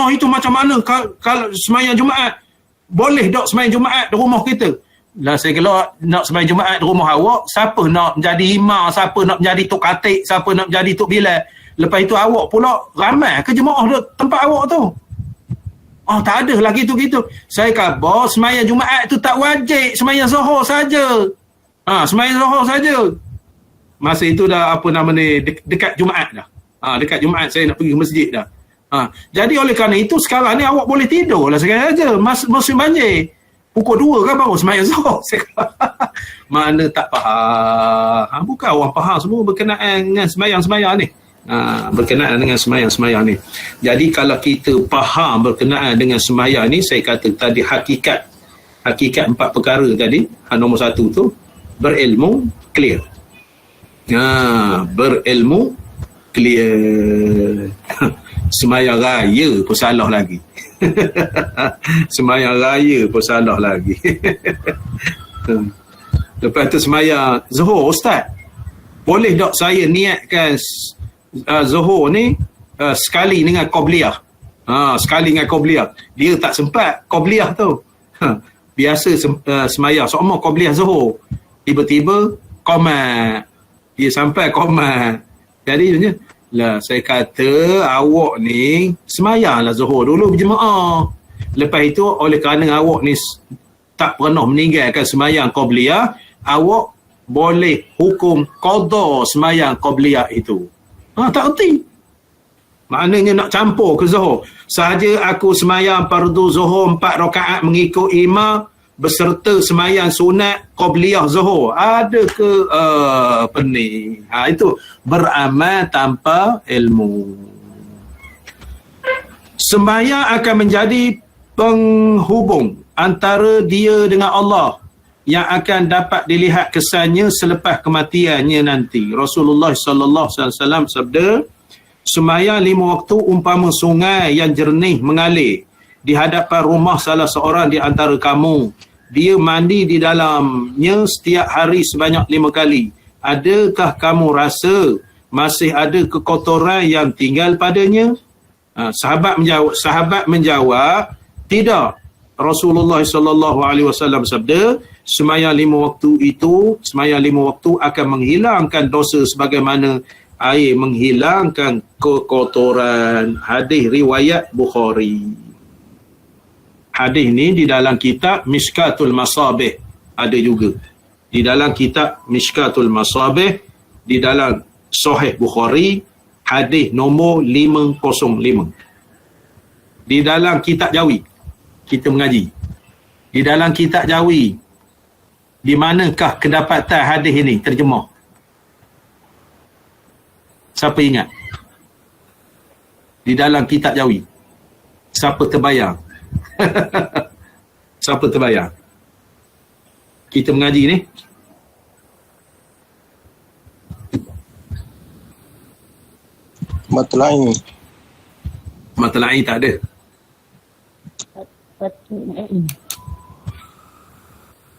Itu macam mana kalau semayang Jumaat? Boleh tak semayang Jumaat di rumah kita? Lah saya kata, nak semayang Jumaat di rumah awak, siapa nak menjadi imam, siapa nak menjadi tok katik, siapa nak menjadi tok bilal. Lepas itu awak pula ramai ke jemaah tempat awak tu. Tak ada lagi gitu. Saya khabar semayang Jumaat tu tak wajib, semayang Zuhur saja. Semayang Zuhur saja. Masa itu dah apa nama ni, dekat Jumaat dah. Dekat Jumaat saya nak pergi ke masjid dah. Jadi oleh kerana itu sekarang ni awak boleh tidur lah sekarang saja. Musim banjir. Pukul 2 kan baru semayang Zuhur. Mana tak faham. Bukan orang faham semua berkenaan dengan semayang-semayang ni. Berkenaan dengan semayang-semayang ni. Jadi kalau kita faham berkenaan dengan semayang ni, saya kata tadi hakikat 4 perkara tadi. Nombor 1 tu, berilmu, clear. Berilmu, clear. Semayang raya pun salah lagi. Semayang raya pun salah lagi. Lepas tu semayang Zuhur, Ustaz, boleh tak saya niatkan Zuhur ni sekali dengan Qobliyah? Sekali dengan Qobliyah. Dia tak sempat Qobliyah tu. Biasa semayang seumur Qobliyah Zuhur. Tiba-tiba komat. Dia sampai komat. Jadi lah saya kata awak ni semayanglah Zuhur dulu berjemaah. Lepas itu oleh kerana awak ni tak pernah meninggalkan semayang Qobliyah, awak boleh hukum qada semayang Qobliyah itu. Tak erti. Maknanya nak campur ke Zuhur. Sahaja aku semayang fardu Zuhur 4 rakaat mengikut imam beserta semayang sunat Qobliyah Zuhur. Ada ke apa ni? Itu beramal tanpa ilmu. Sembahyang akan menjadi penghubung antara dia dengan Allah yang akan dapat dilihat kesannya selepas kematiannya nanti. Rasulullah sallallahu alaihi wasallam sabda, sembahyang 5 waktu umpama sungai yang jernih mengalir di hadapan rumah salah seorang di antara kamu. Dia mandi di dalamnya setiap hari sebanyak 5 kali. Adakah kamu rasa masih ada kekotoran yang tinggal padanya? Sahabat menjawab, tidak. Rasulullah sallallahu alaihi wasallam sabda, sembahyang 5 waktu itu, sembahyang 5 waktu akan menghilangkan dosa sebagaimana air menghilangkan kekotoran. Hadis riwayat Bukhari. Hadis ni di dalam kitab Mishkatul Masabih ada juga. Di dalam kitab Mishkatul Masabih, di dalam Sahih Bukhari, hadis nombor 505. Di dalam kitab Jawi kita mengaji. Di dalam kitab Jawi, di manakah kedapatan hadis ini terjemah? Siapa ingat? Di dalam kitab Jawi. Siapa terbayang? Siapa terbayang? Kita mengaji ni. Mata lain. Mata lain tak ada.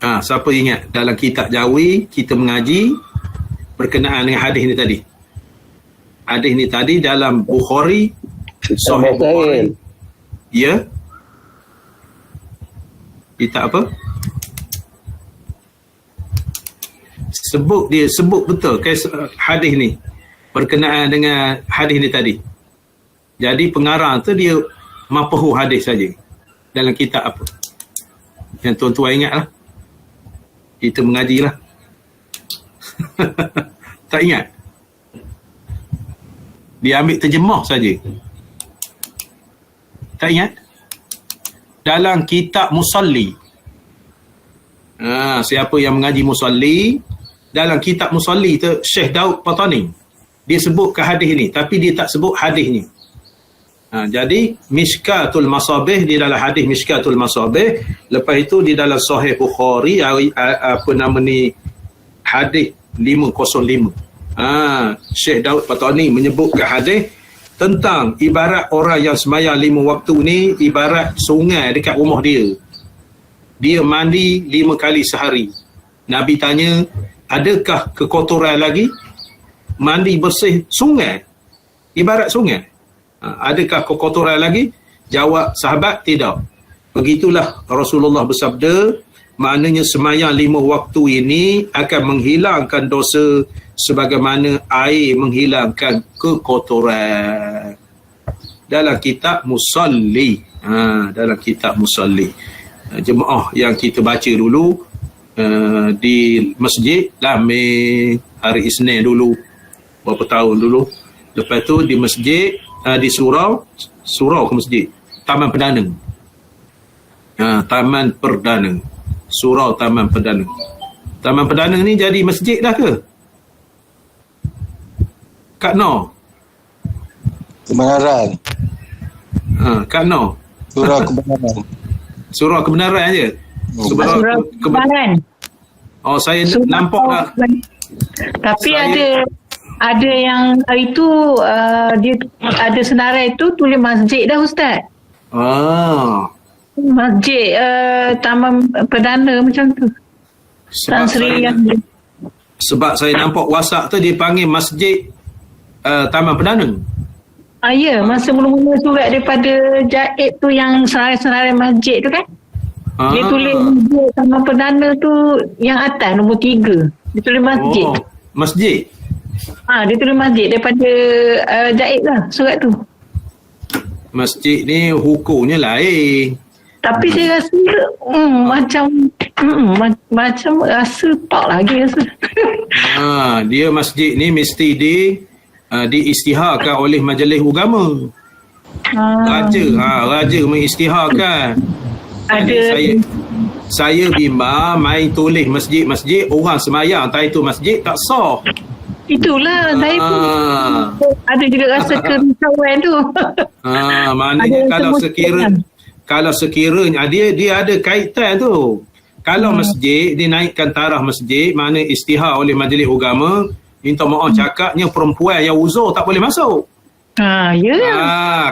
Siapa ingat dalam kitab Jawi kita mengaji berkenaan dengan hadis ni tadi? Hadis ni tadi dalam Bukhari, Sahih Bukhari. Ya. Kitab apa? Sebut betul hadis ni berkenaan dengan hadis ni tadi. Jadi pengarang tu dia mapahu hadis saja dalam kitab apa. Yang tuan-tuan ingatlah. Kita mengajilah. Tak ingat? Dia ambil terjemah saja. Tak ingat? Dalam kitab Musalli. Siapa yang mengaji Musalli, dalam kitab Musalli tu Syekh Daud Patani dia sebut ke hadis ni, tapi dia tak sebut hadis ni. Jadi Mishkatul Masabih, di dalam hadis Mishkatul Masabih, lepas itu di dalam Sahih Bukhari hadis 505. Syekh Daud Patani menyebut ke hadis tentang ibarat orang yang sembahyang 5 waktu ni ibarat sungai dekat rumah dia. Dia mandi 5 kali sehari. Nabi tanya, adakah kekotoran lagi? Mandi bersih sungai, ibarat sungai. Adakah kekotoran lagi? Jawab sahabat, tidak. Begitulah Rasulullah bersabda, maknanya sembahyang 5 waktu ini akan menghilangkan dosa sebagaimana air menghilangkan kekotoran. Dalam kitab Musalli. Dalam kitab Musalli. Jemaah yang kita baca dulu di masjid Lamir hari Isnin dulu, berapa tahun dulu. Lepas tu di masjid, di surau ke masjid, Taman Perdana. Taman Perdana. Surau Taman Perdana. Taman Perdana ni jadi masjid dah ke? Kak Noh. Kebenaran. Kak Noh. Surau kebenaran. Surau kebenaran je. Surau kebenaran. Saya nampak dah. Tapi ada yang itu dia ada senarai itu tulis masjid dah Ustaz. Masjid Taman Perdana macam tu. Tan Sri yang sebab saya nampak WhatsApp tu dia panggil masjid Taman Perdana. Ya, masa mula-mula surat daripada Jaid tu yang senarai-senarai masjid tu kan. Dia tulis masjid Taman Perdana tu yang atas nombor 3. Dia tulis masjid. Masjid. Dia tulis masjid daripada Jaid lah surat tu. Masjid ni hukumnya lain. Tapi saya rasa macam rasa tak lagi rasa. Dia masjid ni mesti diisytiharkan oleh majlis agama. Raja mengisytiharkan. Saya bimbang main tulis masjid-masjid orang semayang tak itu masjid tak sah. Itulah saya pun ada juga rasa kerisauan tu. Maknanya kalau sekiranya dia ada kaitan tu. Kalau masjid dinaikkan taraf masjid, mana isytihar oleh majlis agama, minta maaf cakapnya perempuan yang uzur tak boleh masuk.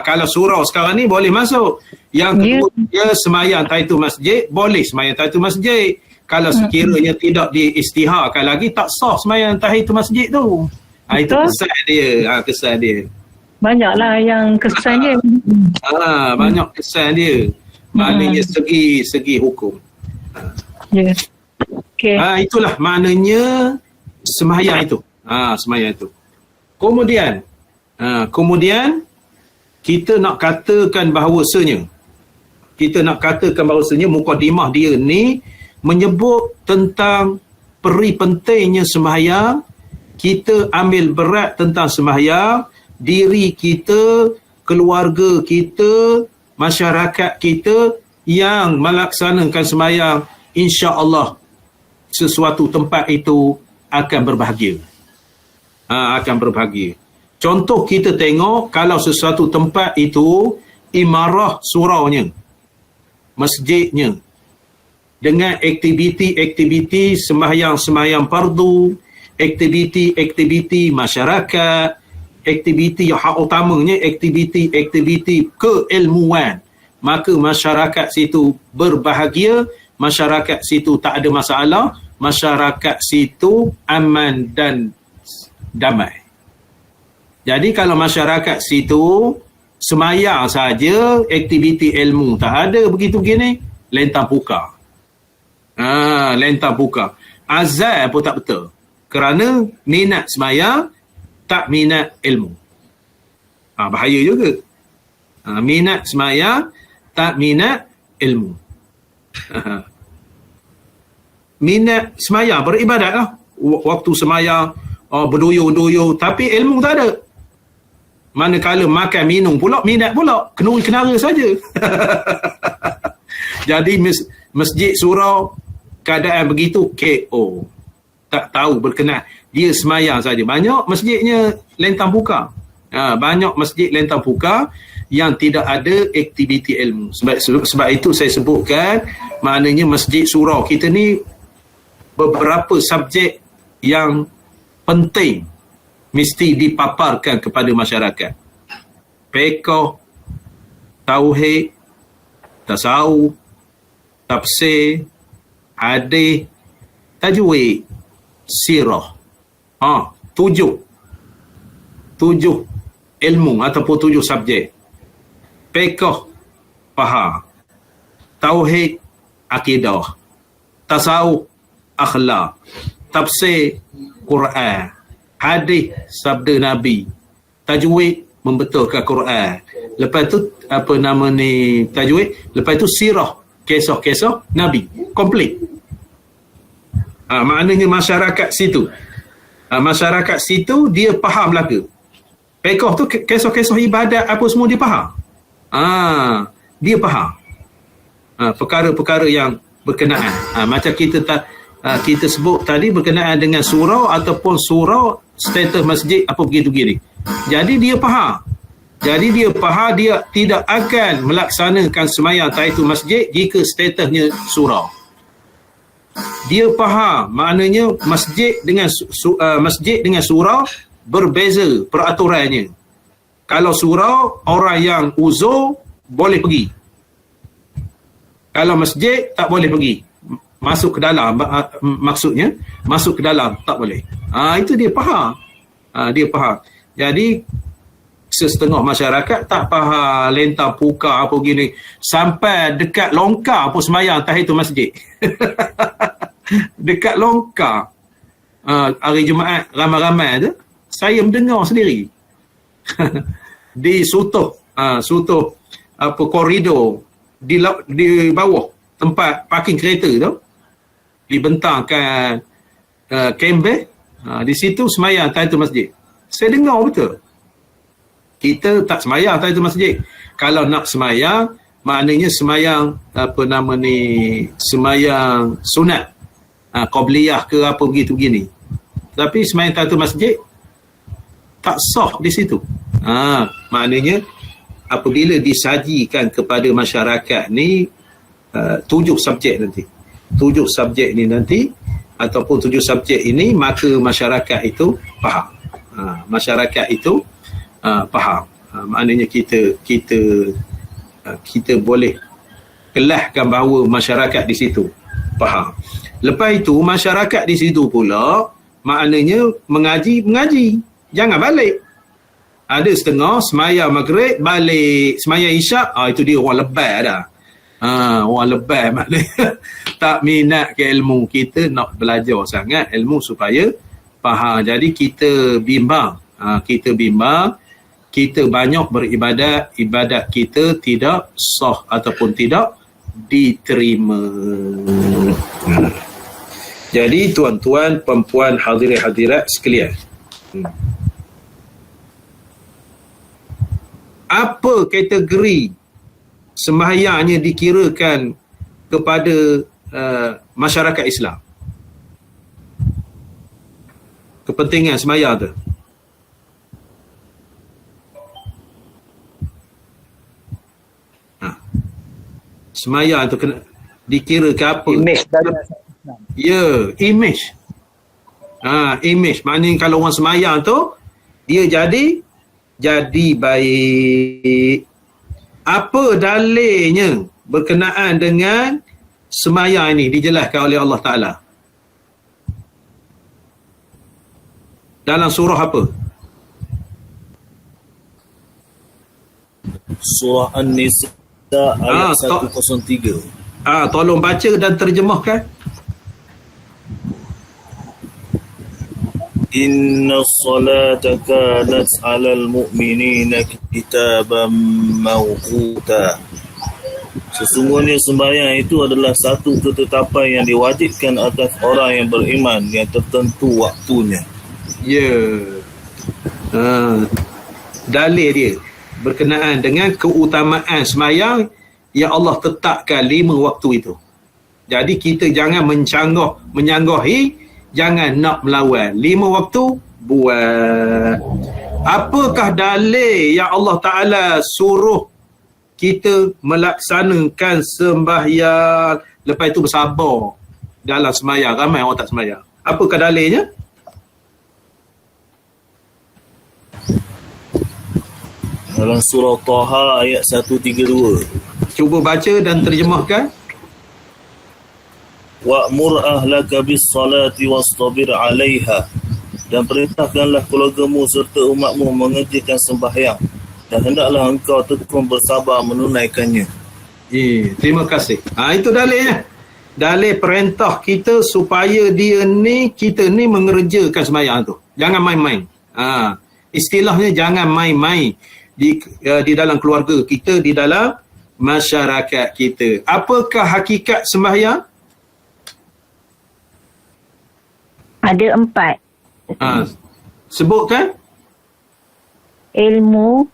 Kalau surau sekarang ni boleh masuk. Yang kedua, dia semayang tahitu masjid, boleh semayang tahitu masjid. Kalau sekiranya tidak diisytiharkan lagi, tak sah semayang tahitu masjid tu. Itu kesan dia. Banyaklah yang kesan dia. Banyak kesan dia. Maknanya segi hukum. Okay. Itulah maknanya semayang itu. Semayang itu. Kemudian kita nak katakan bahawasanya mukadimah dia ni menyebut tentang peri pentingnya sembahyang. Kita ambil berat tentang sembahyang, diri kita, keluarga kita, masyarakat kita yang melaksanakan sembahyang, insya-Allah sesuatu tempat itu akan berbahagia. Akan berbahagia. Contoh kita tengok kalau sesuatu tempat itu imarah suraunya, masjidnya, dengan aktiviti-aktiviti sembahyang-sembahyang fardu, aktiviti-aktiviti masyarakat, aktiviti yang hak utamanya aktiviti-aktiviti keilmuan, maka masyarakat situ berbahagia masyarakat situ tak ada masalah, masyarakat situ aman dan damai. Jadi kalau masyarakat situ semayang saja, aktiviti ilmu tak ada begitu-begini, lentang pukar. Lentang pukar. Azal pun tak betul. Kerana minat semayang, tak minat ilmu. Bahaya juga. Minat semayang, tak minat ilmu. Minat semayang, beribadat lah. Waktu semayang, berduyur-duyur, tapi ilmu tak ada. Manakala makan minum pula, minat pula. Kenara saja. Jadi masjid surau, keadaan begitu, KO. Tak tahu berkenaan. Dia semayang saja. Banyak masjidnya lentang pukar. Banyak masjid lentang pukar yang tidak ada aktiviti ilmu. Sebab itu saya sebutkan, maknanya masjid surau kita ni beberapa subjek yang penting mesti dipaparkan kepada masyarakat. Fiqh, tauhid, tasawuf, tafsir, hadis, tajwid, sirah. 7 ilmu ataupun 7 subjek. Fiqh, faham. Tauhid, akidah. Tasawuf, akhlak. Tafsir, Quran. Hadis, sabda Nabi. Tajwid, membetulkan Quran. Lepas tu tajwid. Lepas tu sirah, kisah-kisah Nabi. Komplit. Maknanya masyarakat situ. Masyarakat situ dia faham belaka. Fiqh tu kisah-kisah ibadat apa semua dia faham. Dia faham. Perkara-perkara yang berkenaan. Macam kita sebut tadi berkenaan dengan surau ataupun surau status masjid apa begitu-begitu. Jadi dia faham. Dia tidak akan melaksanakan sembahyang tahiyatul masjid jika statusnya surau. Dia faham maknanya masjid dengan surau berbeza peraturannya. Kalau surau, orang yang uzur boleh pergi. Kalau masjid tak boleh pergi. Masuk ke dalam, maksudnya masuk ke dalam tak boleh. Itu dia faham. Dia faham. Jadi setengah masyarakat tak faham, lentang pukar apa gini, sampai dekat longkar pun sembahyang tahiyatul masjid. Dekat longkar hari Jumaat ramai-ramai tu saya mendengar sendiri. Di sutuh koridor di bawah tempat parking kereta tu dibentangkan kembe, di situ sembahyang tahiyatul masjid. Saya dengar betul. Kita tak sembahyang tahiyatul masjid. Kalau nak sembahyang, maknanya sembahyang sembahyang sunat, qabliyah ke apa begitu-begini. Tapi sembahyang tahiyatul masjid tak sah di situ. Maknanya apabila disajikan kepada masyarakat ni 7 subjek nanti. 7 subjek ni nanti ataupun 7 subjek ini, maka masyarakat itu faham. Masyarakat itu faham. Maknanya kita boleh kelaskan bahawa masyarakat di situ faham. Lepas itu masyarakat di situ pula maknanya mengaji. Jangan balik. Ada setengah semayang maghrib balik, semayang isyak, itu dia orang lebay dah. Orang lebay maknanya tak minat ke ilmu. Kita nak belajar sangat ilmu supaya faham. Jadi kita bimbang. Kita banyak beribadat, ibadat kita tidak sah ataupun tidak diterima. Jadi tuan-tuan, perempuan, hadirin-hadirat sekalian, apa kategori sembahyangnya dikirakan kepada masyarakat Islam? Kepentingan sembahyang tu. Sembahyang tu kena dikira ke apa? Image dari Islam. Ya, image. Image. Maknanya kalau orang sembahyang tu, dia jadi baik. Apa dalilnya berkenaan dengan semaya ini dijelaskan oleh Allah Ta'ala? Dalam surah apa? Surah An-Nisa ayat 103. Tolong baca dan terjemahkan. Inna salata kanat 'alal mu'minina kitaban mawquta. Sesungguhnya sembahyang itu adalah satu ketetapan yang diwajibkan atas orang yang beriman yang tertentu waktunya. Ya. Dalil dia berkenaan dengan keutamaan sembahyang yang Allah tetapkan 5 waktu itu. Jadi kita jangan menyanggahi, jangan nak melawan. 5 waktu buat. Apakah dalil yang Allah Ta'ala suruh kita melaksanakan sembahyang, lepas itu bersabar dalam sembahyang? Ramai orang tak sembahyang. Apakah dalilnya? Dalam surah Taha ayat 132. Cuba baca dan terjemahkan. Wa'mur ahlaka bis-salati wastabir 'alaiha. Dan perintahkanlah keluargamu serta umatmu mengerjakan sembahyang, dan hendaklah engkau tekun bersabar menunaikannya. Terima kasih. Itu dalilnya. Dalil perintah kita supaya kita ni mengerjakan sembahyang tu. Jangan main-main. Istilahnya jangan main-main di dalam keluarga kita, di dalam masyarakat kita. Apakah hakikat sembahyang? Ada 4. Sebutkan. Ilmu,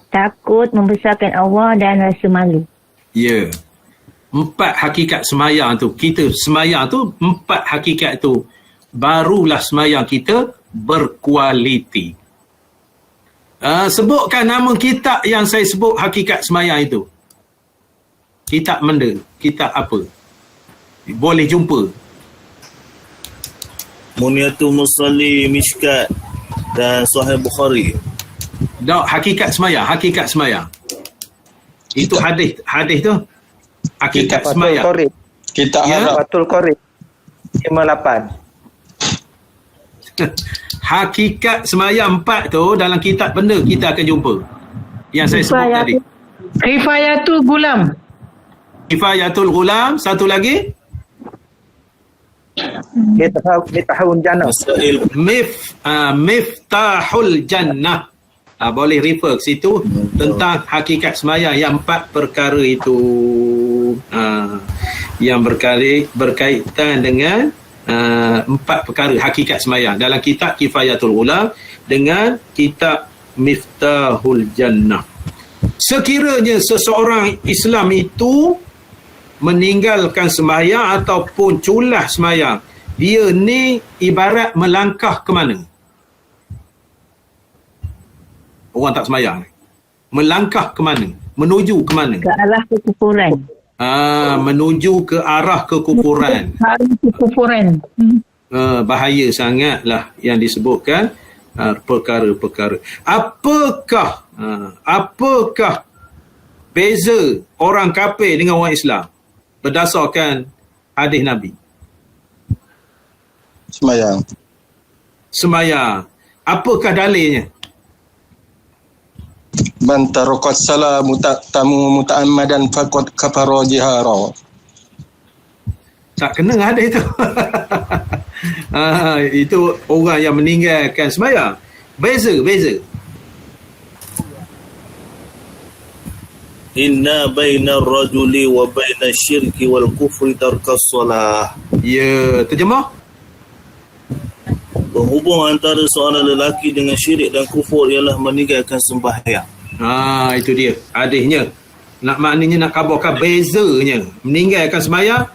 takut, membesarkan Allah dan rasa malu. Ya. 4 hakikat sembahyang tu. Kita sembahyang tu 4 hakikat tu. Barulah sembahyang kita berkualiti. Sebutkan nama kitab yang saya sebut hakikat sembahyang itu. Kitab mana? Kitab apa? Boleh jumpa. Muniatul Musalli, Mishkat dan Sahih Bukhari. Hakikat sembahyang. Itu hadis tu. Hakikat sembahyang. Kitab Fathul Qorib 58. Hakikat sembahyang 4 tu dalam kitab benda kita akan jumpa. Yang saya sebut tadi. Kifayatul Gulam. Kifayatul Gulam. Satu lagi. Miftahul Jannah. Miftahul Jannah. Boleh refer ke situ tentang hakikat sembahyang yang 4 perkara itu. Yang berkaitan dengan 4 perkara hakikat sembahyang dalam kitab Kifayatul Ulam dengan kitab Miftahul Jannah. Sekiranya seseorang Islam itu meninggalkan sembahyang ataupun culah sembahyang, dia ni ibarat melangkah ke mana? Orang tak sembahyang, melangkah ke mana? Menuju ke mana? Ke arah kekufuran. Menuju ke arah kekufuran. Bahaya sangatlah yang disebutkan perkara-perkara. Apakah beza orang kafir dengan orang Islam berdasarkan hadis Nabi? Sembahyang. Apakah dalilnya? Man tarakat salamu muta'ammadan faqad kafara jihara. Tak kena ada itu. Itu orang yang meninggalkan sembahyang. Beza. Inna baina rajuli wa baina syirki wal kufri tarkas salah. Ya, terjemah. Penghubung antara seorang lelaki dengan syirik dan kufur ialah meninggalkan sembahyang. Itu dia hadisnya. Maknanya nak kabarkan bezanya. Meninggalkan sembahyang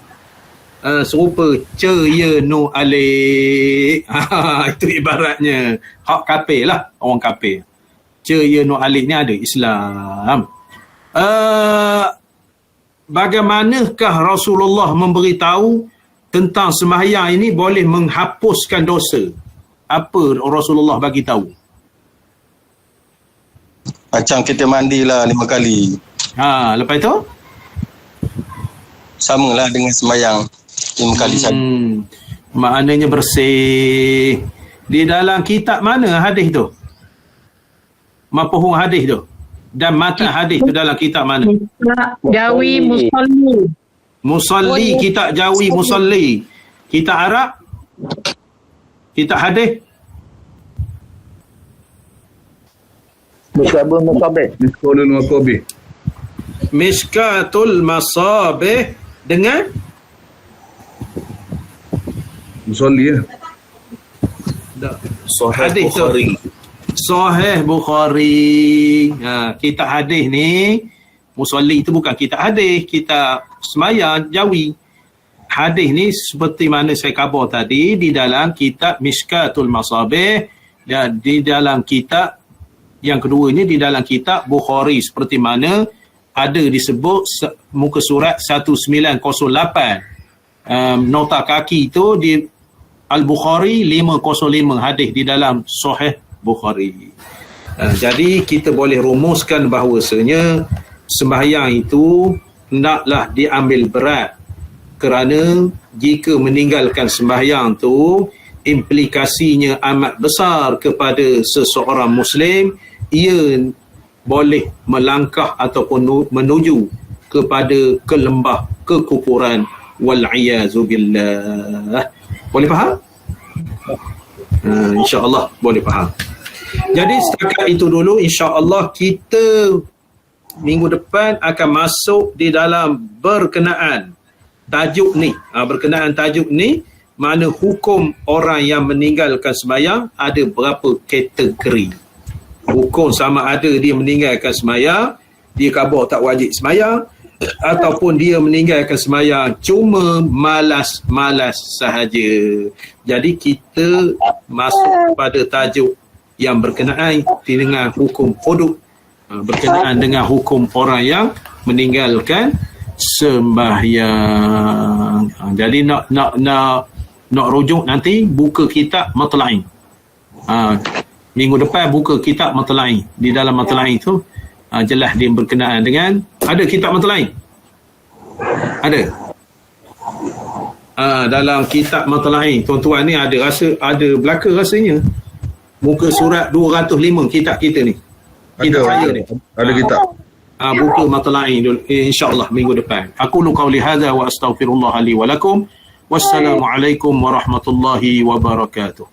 serupa ceyenu alik. Itu ibaratnya hak kafir lah, orang kafir. Ceyenu alik ni ada Islam. Bagaimanakah Rasulullah memberitahu tentang sembahyang ini boleh menghapuskan dosa? Apa Rasulullah bagi tahu? Macam kita mandilah 5 kali. Lepas itu? samalah dengan sembahyang 5 kali sehari. Maknanya bersih. Di dalam kitab mana hadis tu? Mafhum hadis tu. Dan matan hadis tu dalam kitab mana? Jawi Musalli. Musalli, kitab Jawi Musalli. Kitab Arab? Kitab hadis? Musabah Musabah. Miskatul Masabih. Mishkatul Masabih dengan Musalli ya. Sahih hadis tu. Bukhari. Sahih Bukhari. Kitab hadis ni, Musalli itu bukan kitab hadis, kitab semayang Jawi. Hadis ni seperti mana saya khabar tadi, di dalam kitab Mishkatul Masabih, dan di dalam kitab yang kedua ni di dalam kitab Bukhari, seperti mana ada disebut muka surat 1908. Nota kaki itu di Al-Bukhari 505 hadis di dalam Sahih Bukhari. Jadi kita boleh rumuskan bahawasanya sembahyang itu hendaklah diambil berat, kerana jika meninggalkan sembahyang tu implikasinya amat besar kepada seseorang Muslim. Ia boleh melangkah ataupun menuju kepada kelembah kekufuran, wal'iyazubillah. Boleh faham? InsyaAllah boleh faham. Jadi setakat itu dulu, insyaAllah kita minggu depan akan masuk di dalam berkenaan tajuk ni. Berkenaan tajuk ni, mana hukum orang yang meninggalkan sembahyang ada berapa kategori. Hukum sama ada dia meninggalkan sembahyang, dia khabar tak wajib sembahyang, ataupun dia meninggalkan sembahyang cuma malas-malas sahaja. Jadi kita masuk pada tajuk yang berkenaan dengan hukum hudud, berkenaan dengan hukum orang yang meninggalkan sembahyang. Jadi nak rujuk nanti buka kitab Matla'in. Minggu depan buka kitab Matla'in. Di dalam Matla'in itu jelas dia berkenaan dengan, ada kitab Matla'in? Ada. Dalam kitab Matla'in, tuan-tuan ni ada belaka rasanya. Muka surat 205 kitab kita ni. Kitab saya ni. Ada kitab. Buka Matla'in dulu, insya-Allah minggu depan. Aku lu qauli hadza wa astaghfirullah li wa lakum. Wassalamualaikum warahmatullahi wabarakatuh.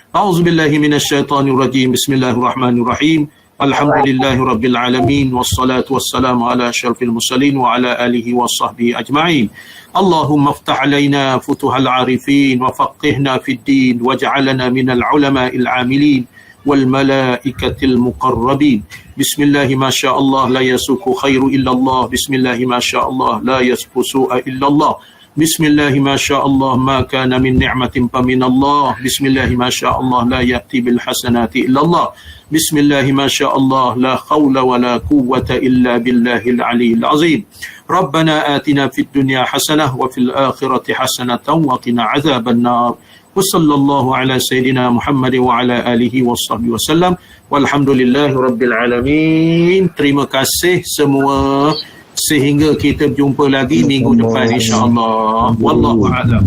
A'udzu billahi minasyaitonir rajim. Bismillahirrahmanirrahim. Alhamdulillahi rabbil alamin, wassalatu wassalamu ala asyrafil mursalin wa ala alihi washabbihi ajma'in. Allahumma iftah alaina futuhal arifin wa faqihna fid din waj'alna minal ulama'il 'amilin wal malaikatil muqarrabin. Bismillahi ma syaa Allah la yasuku khairu illa Allah. Bismillahi ma syaa Allah la yasfu su'a illa Allah. Bismillahi ma syaa Allah ma kana min ni'matin fa min Allah. Bismillahi ma syaa Allah la ya'ti bil hasanati illa Allah. Bismillahi ma syaa Allah la hawla wa la quwwata illa billahil aliyyil azim. Rabbana atina fid dunya hasanah wa fil akhirati hasanatan wa qina adzaban nar. Wa sallallahu ala sayidina Muhammad wa ala alihi washabbihi wasallam. Walhamdulillahi rabbil alamin. Terima kasih semua. Sehingga kita berjumpa lagi minggu depan insya-Allah. Wallahu a'lam.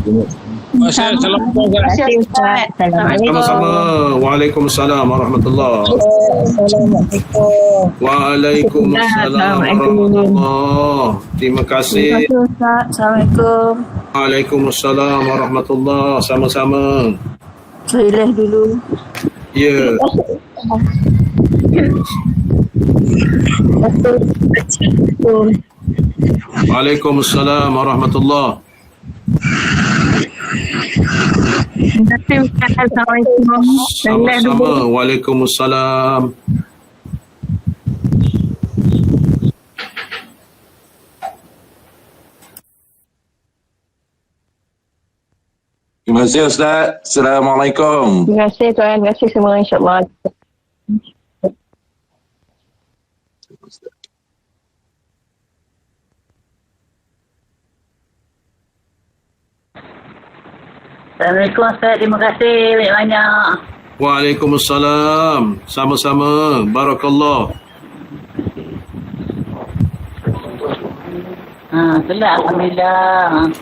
Assalamualaikum. Sama-sama. Waalaikumsalam warahmatullahi. Waalaikumsalam warahmatullahi. Terima kasih. Assalamualaikum. Waalaikumsalam warahmatullahi. Sama-sama. Toilet dulu. Ya. Waalaikumsalam warahmatullahi. Sama-sama. Waalaikumsalam. Terima kasih Ustaz. Assalamualaikum. Terima kasih Tuan. Terima kasih semua insyaAllah. Assalamualaikum Ustaz. Terima kasih banyak-banyak. Waalaikumsalam. Sama-sama. Barakallah. Itulah Alhamdulillah.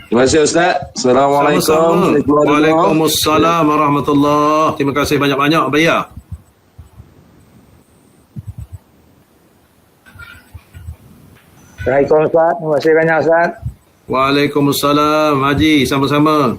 Terima kasih Ustaz. Assalamualaikum. Sama-sama. Waalaikumsalam warahmatullahi. Terima kasih banyak-banyak Abaya. Assalamualaikum Ustaz. Terima kasih banyak Ustaz. Waalaikumsalam Haji, sama-sama.